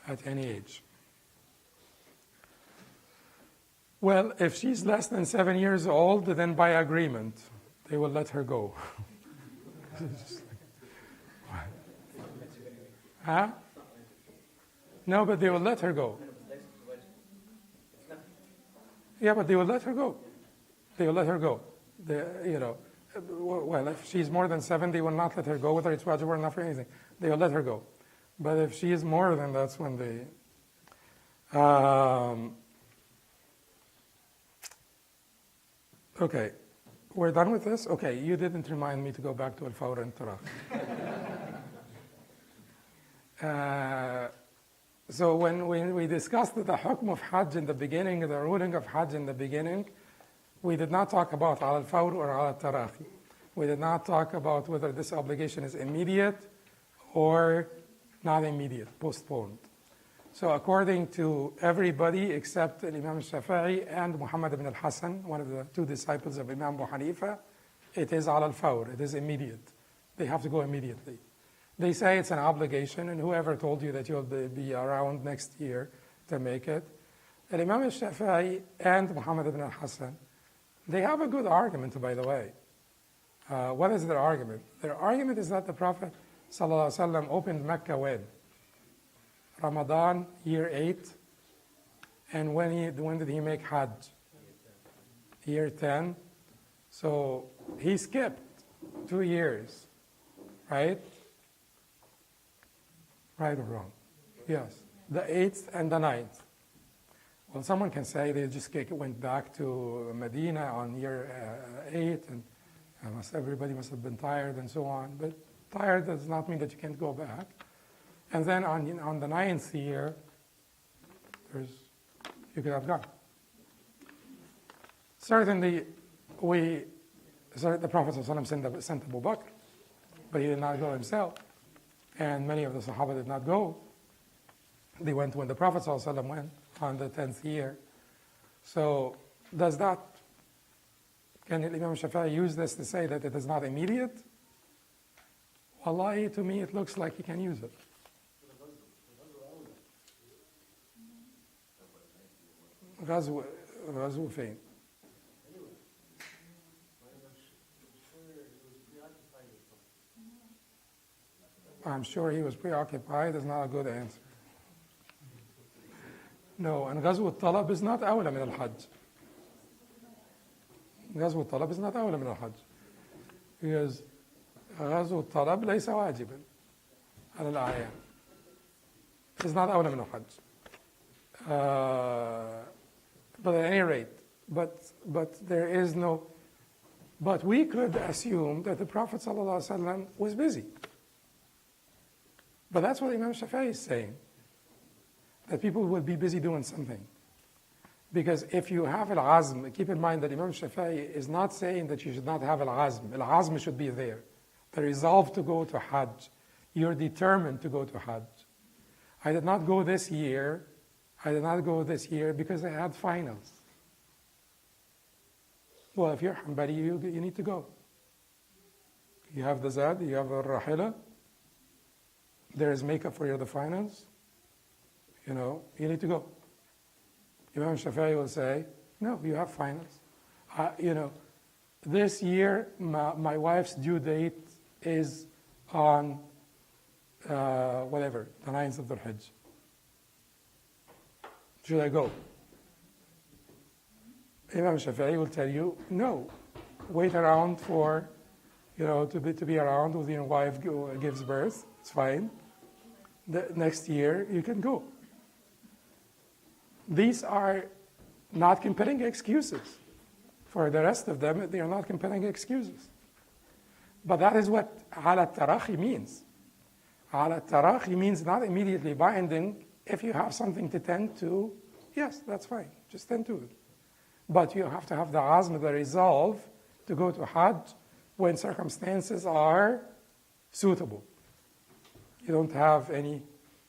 At any age. Well, if she's less than 7 years old, then by agreement, they will let her go. Huh? No, but they will let her go. Yeah, but they will let her go. They will let her go. Well, if she's more than 7, they will not let her go, whether it's wajib or not for anything. They will let her go. But if she is more, then that's when they... Okay, we're done with this? Okay, you didn't remind me to go back to al-Fawr and Taraq. So when we discussed the hukm of Hajj in the beginning, the ruling of Hajj in the beginning, we did not talk about al-Fawr or al-Taraqi. We did not talk about whether this obligation is immediate or not immediate, postponed. So according to everybody except Imam al-Shafi'i and Muhammad ibn al-Hasan, one of the two disciples of Imam Abu Hanifa, it is al-Fawr, it is immediate. They have to go immediately. They say it's an obligation, and whoever told you that you'll be around next year to make it. And Imam al-Shafi'i and Muhammad ibn al-Hasan, they have a good argument, by the way. What is their argument? Their argument is that the Prophet ﷺ opened Mecca when? Ramadan, year 8. And when did he make Hajj? Year 10. So he skipped 2 years, right? Right or wrong? Yes. The 8th and the 9th. Well, someone can say they just went back to Medina on year 8, and everybody must have been tired and so on. But tired does not mean that you can't go back. And then on the 9th year, you could have gone. Certainly, the Prophet ﷺ sent Abu Bakr, but he did not go himself. And many of the Sahaba did not go. They went when the Prophet ﷺ went on the 10th year. So can Imam Shafi'i use this to say that it is not immediate? Wallahi, to me it looks like he can use it. غزو فين؟ I'm sure he was preoccupied is not a good answer. No, and غزو الطلب is not أولى من الحج. غزو الطلب is not أولى من الحج. Because غزو الطلب ليس واجبا على الأعيان. It's not أولى من الحج. But at any rate, but there is no, but we could assume that the Prophet ﷺ was busy. But that's what Imam Shafi'i is saying, that people will be busy doing something. Because if you have al-azm, keep in mind that Imam Shafi'i is not saying that you should not have al-azm. Al-azm should be there. The resolve to go to Hajj. You're determined to go to Hajj. I did not go this year. I did not go this year because I had finals. Well, if you're Hanbali, you need to go. You have the zad, you have a rahila. There is makeup for the finals. You need to go. Imam Shafi'i will say, no, you have finals. This year, my wife's due date is on, the 9th of the Hajj. Should I go? Imam Shafi'i will tell you, no. Wait around for, to be around when your wife gives birth. It's fine. The next year, you can go. These are not compelling excuses. For the rest of them, they are not compelling excuses. But that is what ala tarahi means. Ala tarahi means not immediately binding. If you have something to tend to, yes, that's fine. Just tend to it. But you have to have the azm, the resolve to go to Hajj when circumstances are suitable. You don't have any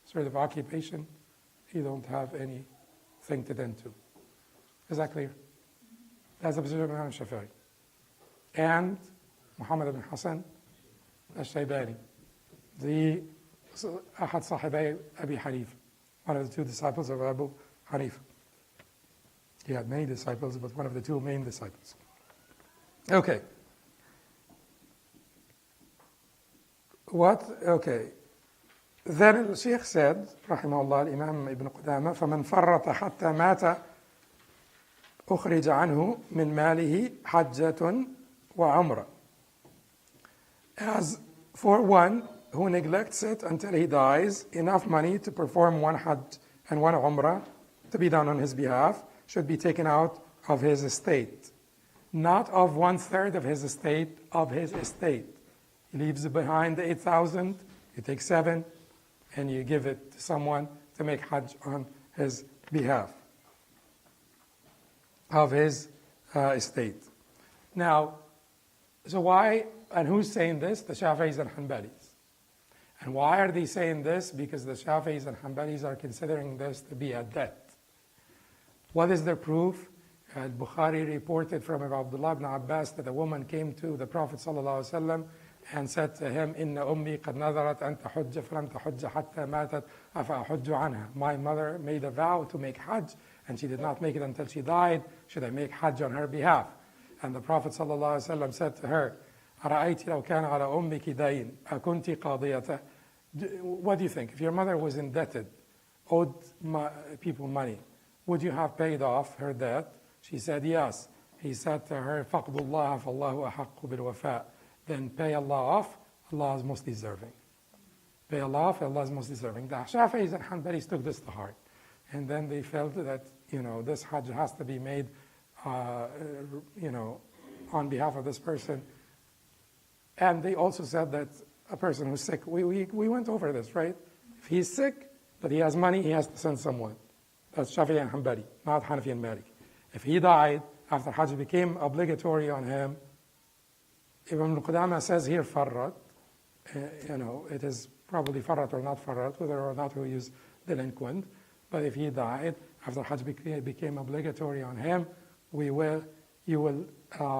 sort of occupation. You don't have anything to tend to. Is that clear? That's the position of Imam Shafi'i. And Muhammad ibn Hassan al-Shaybani, the Ahad Sahibai Abi Hanif, one of the two disciples of Abu Hanif. He had many disciples, but one of the two main disciples. Okay. Okay. Then the Sheikh said, Rahimahullah, Imam Ibn Qudamah, فَمَنْ فَرَّطَ حَتَّى مَاتَ أُخْرِجَ عَنْهُ مِنْ مَالِهِ حَجَّةٌ وَعُمْرَةٌ. As for one who neglects it until he dies, enough money to perform one Hajj and one Umrah to be done on his behalf should be taken out of his estate. Not of 1/3 of his estate, of his estate. He leaves behind the 8,000, you take 7, and you give it to someone to make Hajj on his behalf of his estate. Now, so why, and who's saying this? The Shafi'is and Hanbalis. And why are they saying this? Because the Shafi'is and Hanbalis are considering this to be a debt. What is their proof? Al-Bukhari reported from Abdullah ibn Abbas that a woman came to the Prophet ﷺ and said to him, إِنَّ أُمِّي قَدْ نَذَرَتْ أَن تَحُجَّ فَلَمْ تَحُجَّ حَتَّى مَاتَتْ أَفَأَحُجُّ عَنْهَا. My mother made a vow to make Hajj, and she did not make it until she died. Should I make Hajj on her behalf? And the Prophet ﷺ said to her, أَرَأَيْتِ لَوْ كَانَ عَلَى أُمِّكِ دَيْنٌ أَكُنْتِ قَاضِيَةً. What do you think? If your mother was indebted, owed people money, would you have paid off her debt? She said, yes. He said to her, فَقْضُ اللَّهَ فَاللَّهُ أَحَقُّ بِالْوَفَاءِ. Then pay Allah off, Allah is most deserving. Pay Allah off, Allah is most deserving. The Shafi'is and Hanbalis took this to heart. And then they felt that, this Hajj has to be made, on behalf of this person. And they also said that a person who's sick, we went over this, right? If he's sick, but he has money, he has to send someone. That's Shafi'i and Hanbali, not Hanafi and Malik. If he died after Hajj became obligatory on him, Ibn Qudamah says here farrat, it is probably farrat or not farrat, whether or not he is delinquent. But if he died after Hajj became obligatory on him, you will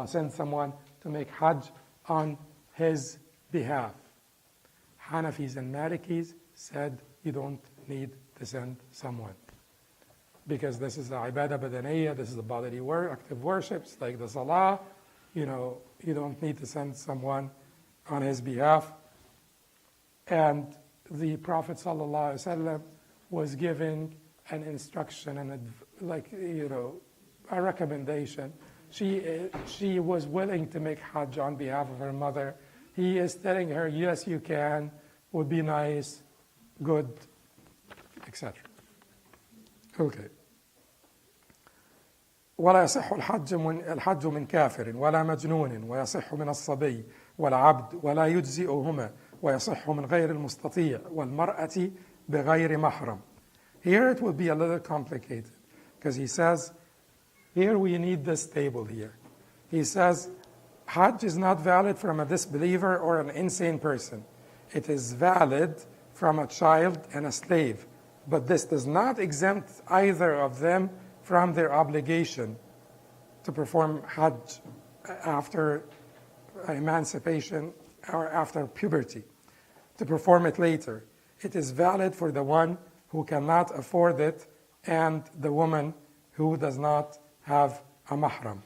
send someone to make Hajj on his behalf. Hanafis and Malikis said you don't need to send someone. Because this is the ibadah badaniyya, this is the bodily active worships, like the salah. You don't need to send someone on his behalf. And the Prophet ﷺ was giving an instruction and a recommendation. She was willing to make Hajj on behalf of her mother. He is telling her, yes, you can, would be nice, good, etc. Okay. ولا يصح الحج من كافر ولا مجنون ويصح من الصبي والعبد ولا يجزئهما ويصح من غير المستطيع والمرأة بغير محرم. Here it will be a little complicated because he says, here we need this table here. He says, Hajj is not valid from a disbeliever or an insane person. It is valid from a child and a slave. But this does not exempt either of them from their obligation to perform Hajj after emancipation or after puberty, to perform it later. It is valid for the one who cannot afford it and the woman who does not have a mahram.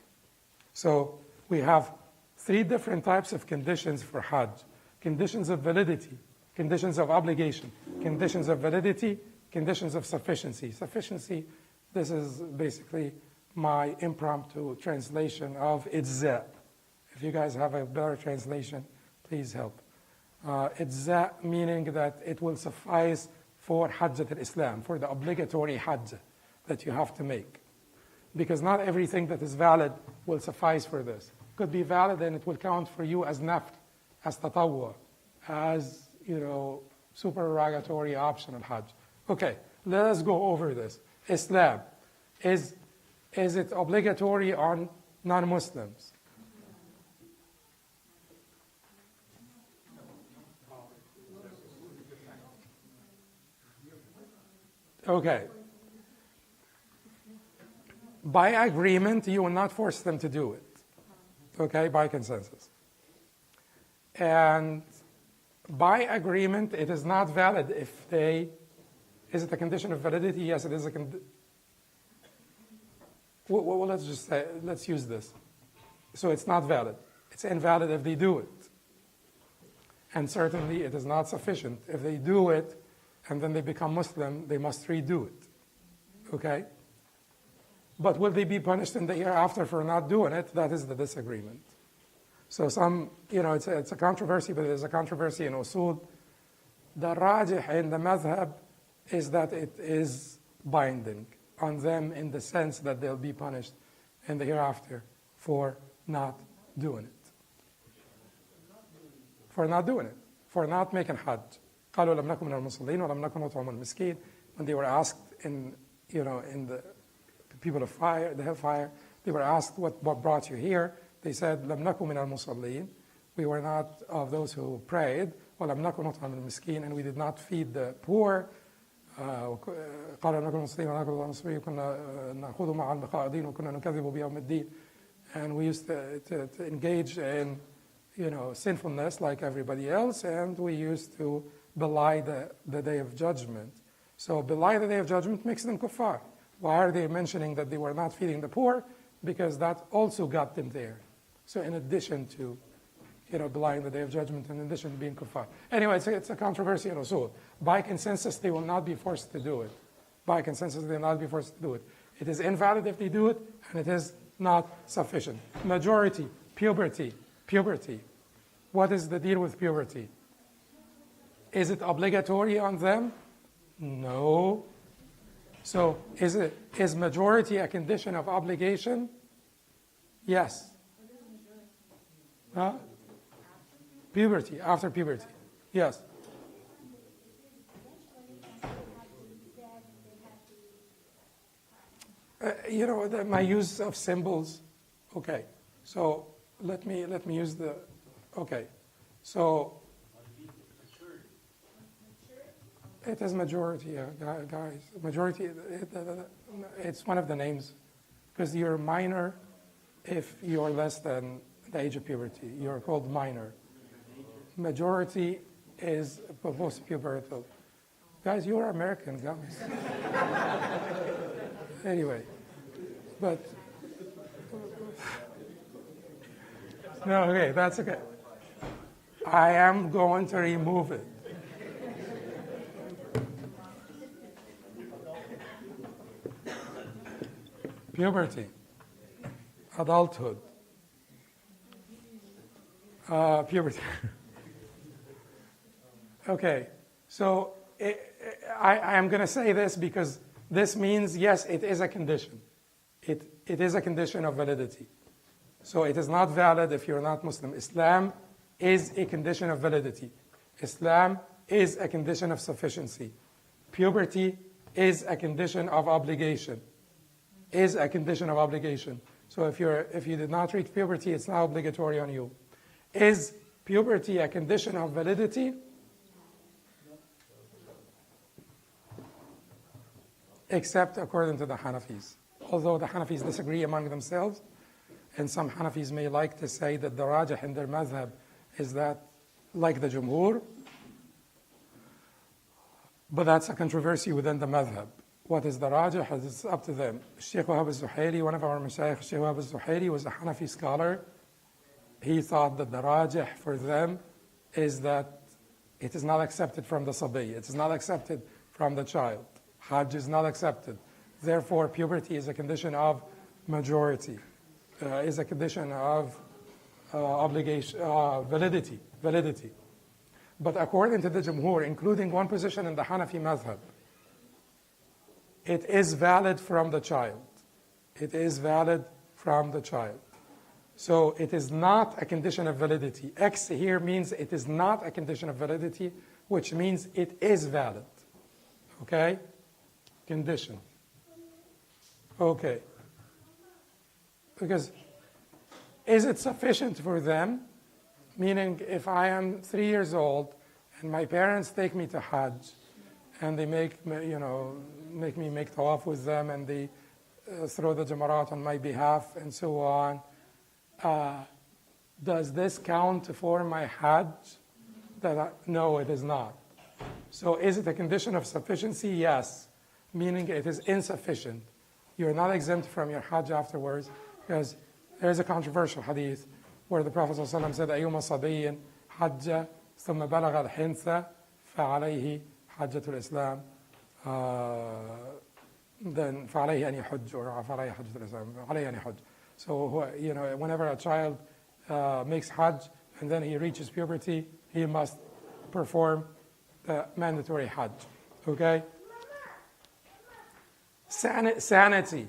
So we have three different types of conditions for Hajj. Conditions of validity, conditions of obligation, conditions of validity, conditions of sufficiency. Sufficiency, this is basically my impromptu translation of ijza. If you guys have a better translation, please help. Ijza meaning that it will suffice for Hajjat al-Islam, for the obligatory Hajj that you have to make. Because not everything that is valid will suffice for this. It could be valid and it will count for you as nafl, as tatawwa, as, supererogatory optional Hajj. Okay, let us go over this. Islam, is it obligatory on non-Muslims? Okay. By agreement, you will not force them to do it. Okay, by consensus. And by agreement, it is not valid if they... Is it a condition of validity? Yes, it is a condition. Well, let's just say, let's use this. So it's not valid. It's invalid if they do it. And certainly it is not sufficient. If they do it and then they become Muslim, they must redo it. Okay? But will they be punished in the hereafter for not doing it? That is the disagreement. So it's a controversy, but there's a controversy in usul. The rajih in the madhab is that it is binding on them in the sense that they'll be punished in the hereafter for not doing it. For not doing it. For not making Hajj. قالوا لم نكن من المصلين ولم نكن نطعم المسكين. When they were asked in the people of fire, the hellfire, they were asked what brought you here. They said لم نكن من المصلين. We were not of those who prayed. ولم نكن نطعم المسكين, and we did not feed the poor. قال نكن المصلين ونكن المصلين كنا نأخذ مع المقاعدين وكنا نكذب بيوم الدين. And we used to engage in sinfulness like everybody else, and we used to belie the day of judgment. So belie the day of judgment makes them kuffar. Why are they mentioning that they were not feeding the poor? Because that also got them there. So in addition to belying the day of judgment, in addition to being kuffar. Anyway, it's a controversy in usul. By consensus, they will not be forced to do it. By consensus, they will not be forced to do it. It is invalid if they do it, and it is not sufficient. Majority, puberty. What is the deal with puberty? Is it obligatory on them? No. So is majority a condition of obligation? Yes. Huh? Puberty, after puberty. Yes. My use of symbols. Okay. So let me use the. Okay. So it is majority, guys. Majority. It's one of the names, because you're minor if you're less than the age of puberty. You're called minor. Majority is post-pubertal. Guys, you're American, guys. Anyway, but no, okay, that's okay. I am going to remove it. Puberty. Adulthood. Puberty. Okay, so I am going to say this because this means, yes, it is a condition. It is a condition of validity. So it is not valid if you're not Muslim. Islam is a condition of validity. Islam is a condition of sufficiency. Puberty is a condition of obligation. Is a condition of obligation. So if you did not reach puberty, it's not obligatory on you. Is puberty a condition of validity? Except according to the Hanafis. Although the Hanafis disagree among themselves, and some Hanafis may like to say that the rajih in their madhab is that, like the Jumhur, but that's a controversy within the madhab. What is the rajih? It's up to them. Sheikh Wahab al-Zuhairi, one of our mashayikh, Sheikh Wahab al-Zuhairi, was a Hanafi scholar. He thought that the rajih for them is that it is not accepted from the sabi. It is not accepted from the child. Hajj is not accepted. Therefore, puberty is a condition of majority, is a condition of obligation, validity. But according to the Jumhur, including one position in the Hanafi madhab, it is valid from the child. It is valid from the child. So it is not a condition of validity. X here means it is not a condition of validity, which means it is valid. Okay? Condition. Okay. Because is it sufficient for them? Meaning, if I am 3 years old and my parents take me to Hajj and they make me make tawaf with them and they throw the jamarat on my behalf and so on, does this count for my Hajj? No, it is not. So is it a condition of sufficiency? Yes. Meaning it is insufficient. You're not exempt from your Hajj afterwards, because there is a controversial hadith where the Prophet ﷺ said, أيما صبي حج ثم بلغ الحنث فعليه حجة الإسلام then فعليه أن يحج or فعليه حجة الإسلام عليه أن يحج. So whenever a child makes Hajj and then he reaches puberty, he must perform the mandatory Hajj. Okay? Sanity.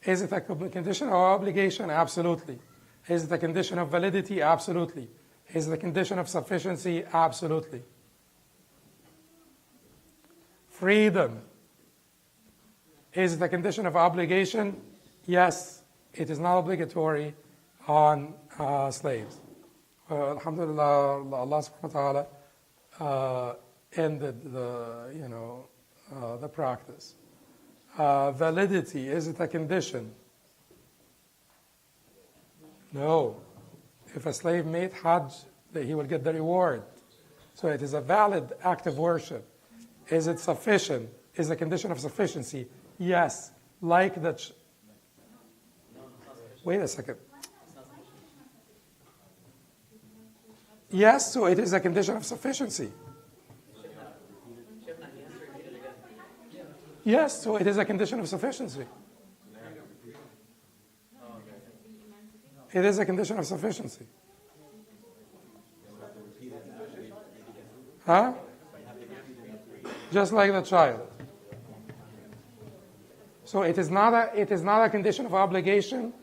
Is it a condition of obligation? Absolutely. Is it a condition of validity? Absolutely. Is it a condition of sufficiency? Absolutely. Freedom. Is it a condition of obligation? Yes. It is not obligatory on slaves. Alhamdulillah, Allah subhanahu wa ta'ala ended the practice. Validity, is it a condition? No. If a slave made Hajj, he will get the reward. So it is a valid act of worship. Is it sufficient? Is a condition of sufficiency? Yes. Like the... Wait a second. Yes, so it is a condition of sufficiency. Yes, so it is a condition of sufficiency. It is a condition of sufficiency. Huh? Just like the child. So it is not a condition of obligation.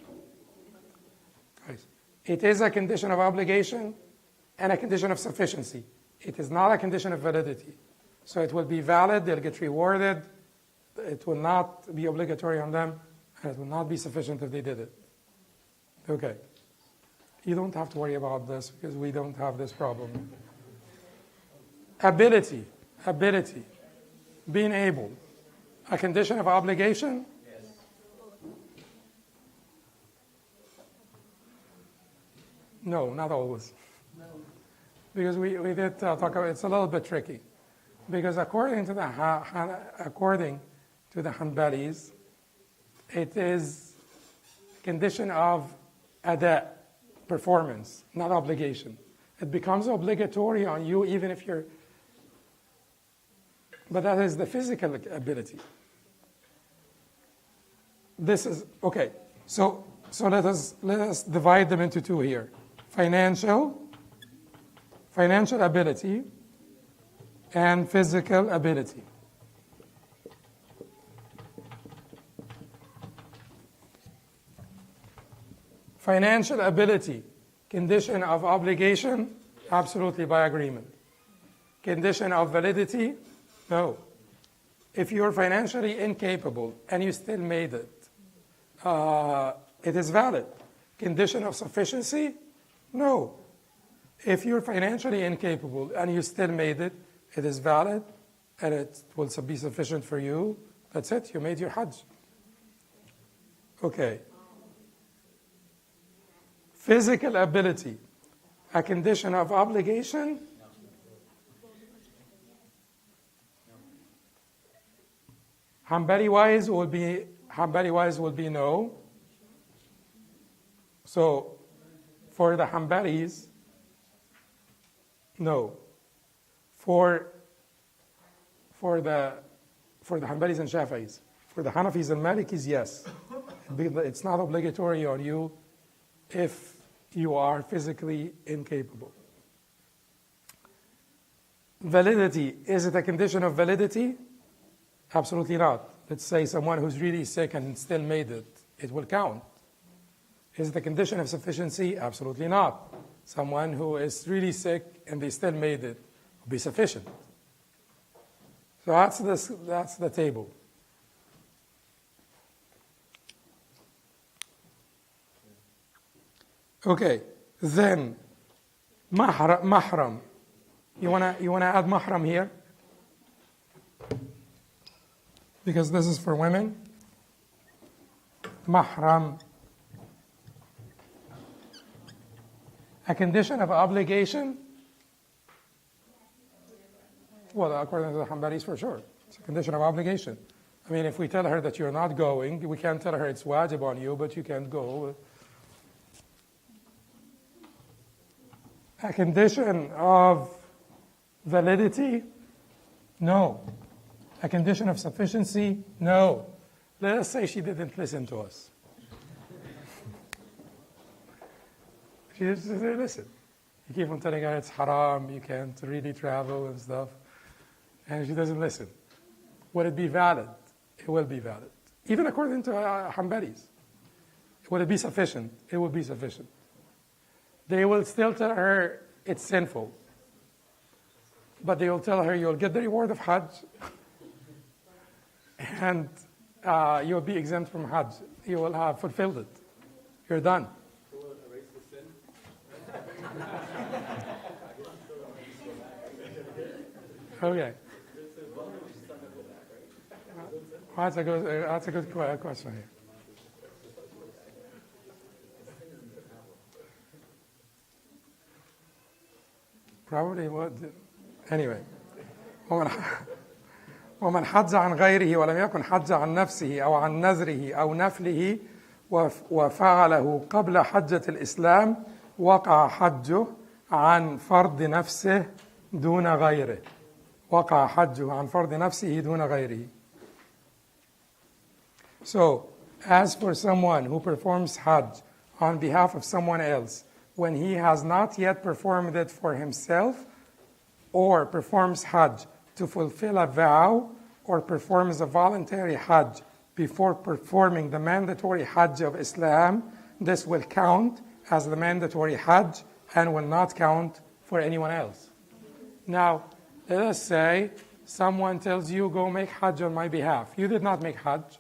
Guys, it is a condition of obligation and a condition of sufficiency. It is not a condition of validity. So it will be valid, they'll get rewarded. It will not be obligatory on them, and it will not be sufficient if they did it. Okay. You don't have to worry about this because we don't have this problem. Ability. Being able. A condition of obligation? Yes. No, not always. No. Because we did talk about it's a little bit tricky. Because according to the Hanbalis, it is a condition of ada, performance, not obligation. It becomes obligatory on you even if you're... But that is the physical ability. this is, okay. So let us divide them into two here. Financial ability and physical ability. Financial ability, condition of obligation, absolutely by agreement. Condition of validity, no. If you're financially incapable and you still made it, it is valid. Condition of sufficiency, no. If you're financially incapable and you still made it, it is valid and it will be sufficient for you. That's it, you made your Hajj. Okay. Physical ability, a condition of obligation. Hanbali wise will be no. So for the Hanbalis, no. For the Hanbalis and Shafi'is. For the Hanafis and Malikis, yes. It's not obligatory on you if you are physically incapable. Validity, is it a condition of validity? Absolutely not. Let's say someone who's really sick and still made it, it will count. Is it a condition of sufficiency? Absolutely not. Someone who is really sick and they still made it will be sufficient. So that's the table. Okay, then mahram. You wanna add mahram here? Because this is for women. Mahram. A condition of obligation. Well, according to the Hanbalis, for sure. It's a condition of obligation. I mean, if we tell her that you're not going, we can't tell her it's wajib on you, but you can't go. A condition of validity? No. A condition of sufficiency? No. Let us say she didn't listen to us. She just didn't listen. You keep on telling her it's haram, you can't really travel and stuff, and she doesn't listen. Would it be valid? It will be valid. Even according to Hanbalis. Will it be sufficient? It will be sufficient. They will still tell her it's sinful. But they will tell her you'll get the reward of Hajj and you'll be exempt from Hajj. You will have fulfilled it. You're done. So will it erase the sin? Okay. That's a good question here. Probably would. Anyway. ومن حج عن غيره ولم يكن حج عن نفسه أو عن نذره أو نفله وفعله قبل حجة الإسلام وقع حجه عن فرض نفسه دون غيره. وقع حجه عن فرض نفسه دون غيره. So, as for someone who performs Hajj on behalf of someone else, when he has not yet performed it for himself, or performs Hajj to fulfill a vow, or performs a voluntary Hajj before performing the mandatory Hajj of Islam, this will count as the mandatory Hajj and will not count for anyone else. Now, let us say someone tells you, go make Hajj on my behalf. You did not make Hajj,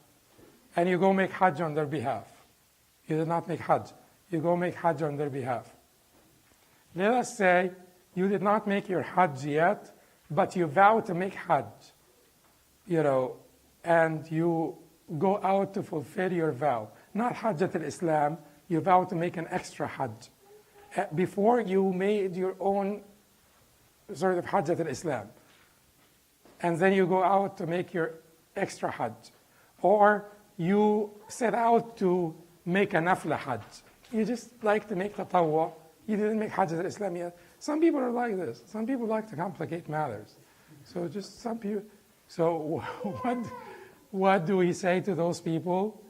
and you go make Hajj on their behalf. You did not make Hajj. You go make Hajj on their behalf. Let us say you did not make your Hajj yet, but you vow to make Hajj, and you go out to fulfill your vow. Not Hajjat al-Islam, you vow to make an extra Hajj. Before you made your own sort of Hajjat al-Islam. And then you go out to make your extra Hajj. Or you set out to make a nafla Hajj. You just like to make tatawwa. You didn't make Hajj al-Islam yet. Some people are like this. Some people like to complicate matters. So just some people. So what do we say to those people?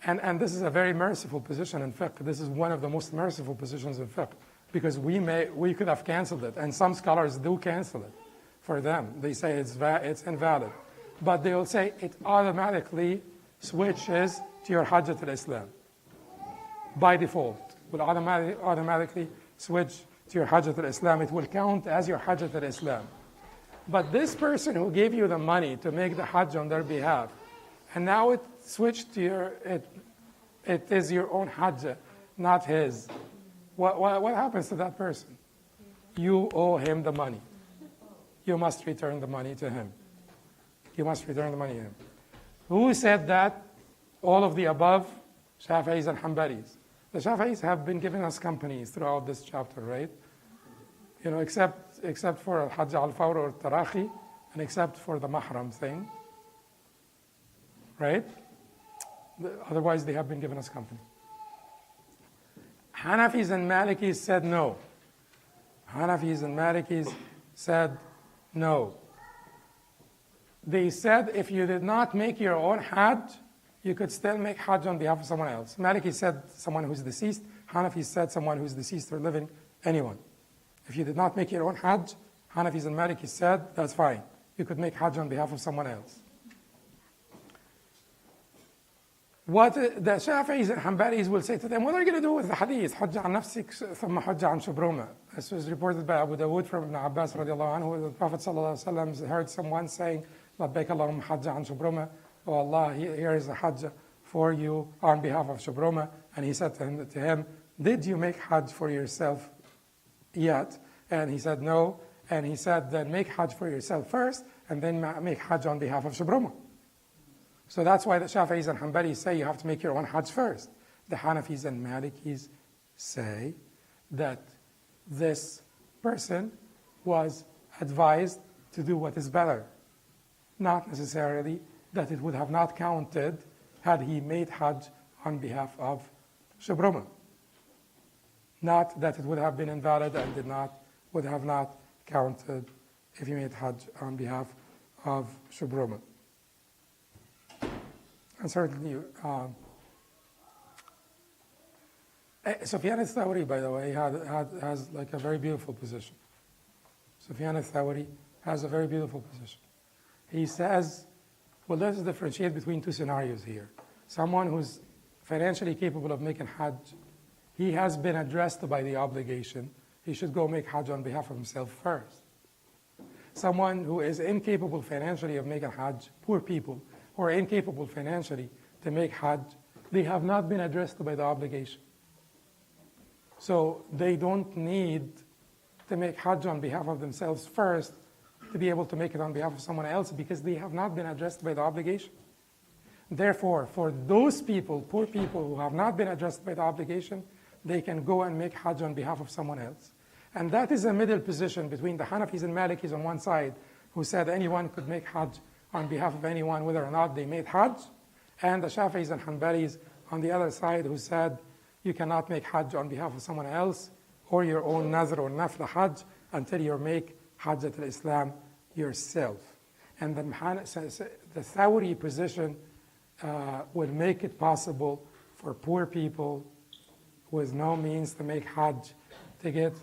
And this is a very merciful position in fiqh. This is one of the most merciful positions in fiqh, because we could have canceled it, and some scholars do cancel it for them. They say it's invalid. But they will say it automatically switches to your Hajj al-Islam. By default, will automatically switch to your Hajj al-Islam. It will count as your Hajj al-Islam. But this person who gave you the money to make the Hajj on their behalf, and now it switched to it is your own Hajj, not his. What happens to that person? You owe him the money. You must return the money to him. You must return the money to him. Who said that? All of the above, Shafi'is and Hanbalis. The Shafi'is have been giving us companies throughout this chapter, right? Except for al-Hajj al-Fawr or Tarahi, and except for the Mahram thing, right? Otherwise, they have been giving us company. Hanafis and Malikis said no. Hanafis and Malikis said no. They said if you did not make your own Hajj, you could still make Hajj on behalf of someone else. Maliki said someone who's deceased. Hanafi said someone who's deceased or living, anyone. If you did not make your own Hajj, Hanafis and Malikis said that's fine. You could make Hajj on behalf of someone else. What the Shafi'is and Hanbalis will say to them, what are you going to do with the hadith? Hajj an nafsik, thumma hajj an shubruma. This was reported by Abu Dawood from Ibn Abbas radiallahu anhu. The Prophet sallallahu alaihi wasallam heard someone saying, labbaik Allahumma hajj an shubruma. Oh Allah, here is a Hajj for you on behalf of Shubruma. And he said to him, did you make Hajj for yourself yet? And he said no. And he said, then make Hajj for yourself first, and then make Hajj on behalf of Shubruma. So that's why the Shafi'is and Hanbalis say you have to make your own Hajj first. The Hanafis and Malikis say that this person was advised to do what is better, not necessarily that it would have not counted had he made Hajj on behalf of Shubruma. Not that it would have been invalid and would have not counted if he made Hajj on behalf of Shubruma. And certainly, Sufyan al-Thawri, by the way, has like a very beautiful position. Sufyan al-Thawri has a very beautiful position. He says, well, let's differentiate between two scenarios here. Someone who's financially capable of making Hajj, he has been addressed by the obligation. He should go make Hajj on behalf of himself first. Someone who is incapable financially of making Hajj, poor people who are incapable financially to make Hajj, they have not been addressed by the obligation. So they don't need to make Hajj on behalf of themselves first to be able to make it on behalf of someone else, because they have not been addressed by the obligation. Therefore, for those people, poor people who have not been addressed by the obligation, they can go and make Hajj on behalf of someone else. And that is a middle position between the Hanafis and Malikis on one side, who said anyone could make Hajj on behalf of anyone, whether or not they made Hajj, and the Shafi'is and Hanbalis on the other side, who said you cannot make Hajj on behalf of someone else or your own Nazr or Nafla Hajj until you make Hajj al-Islam yourself. And the Thawri position will make it possible for poor people with no means to make Hajj to get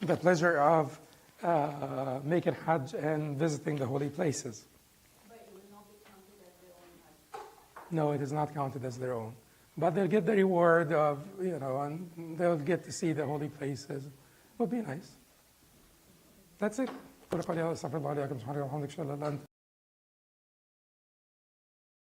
the pleasure of making Hajj and visiting the holy places. But it will not be counted as their own Hajj. No, it is not counted as their own. But they'll get the reward of, and they'll get to see the holy places. It would be nice. That's it.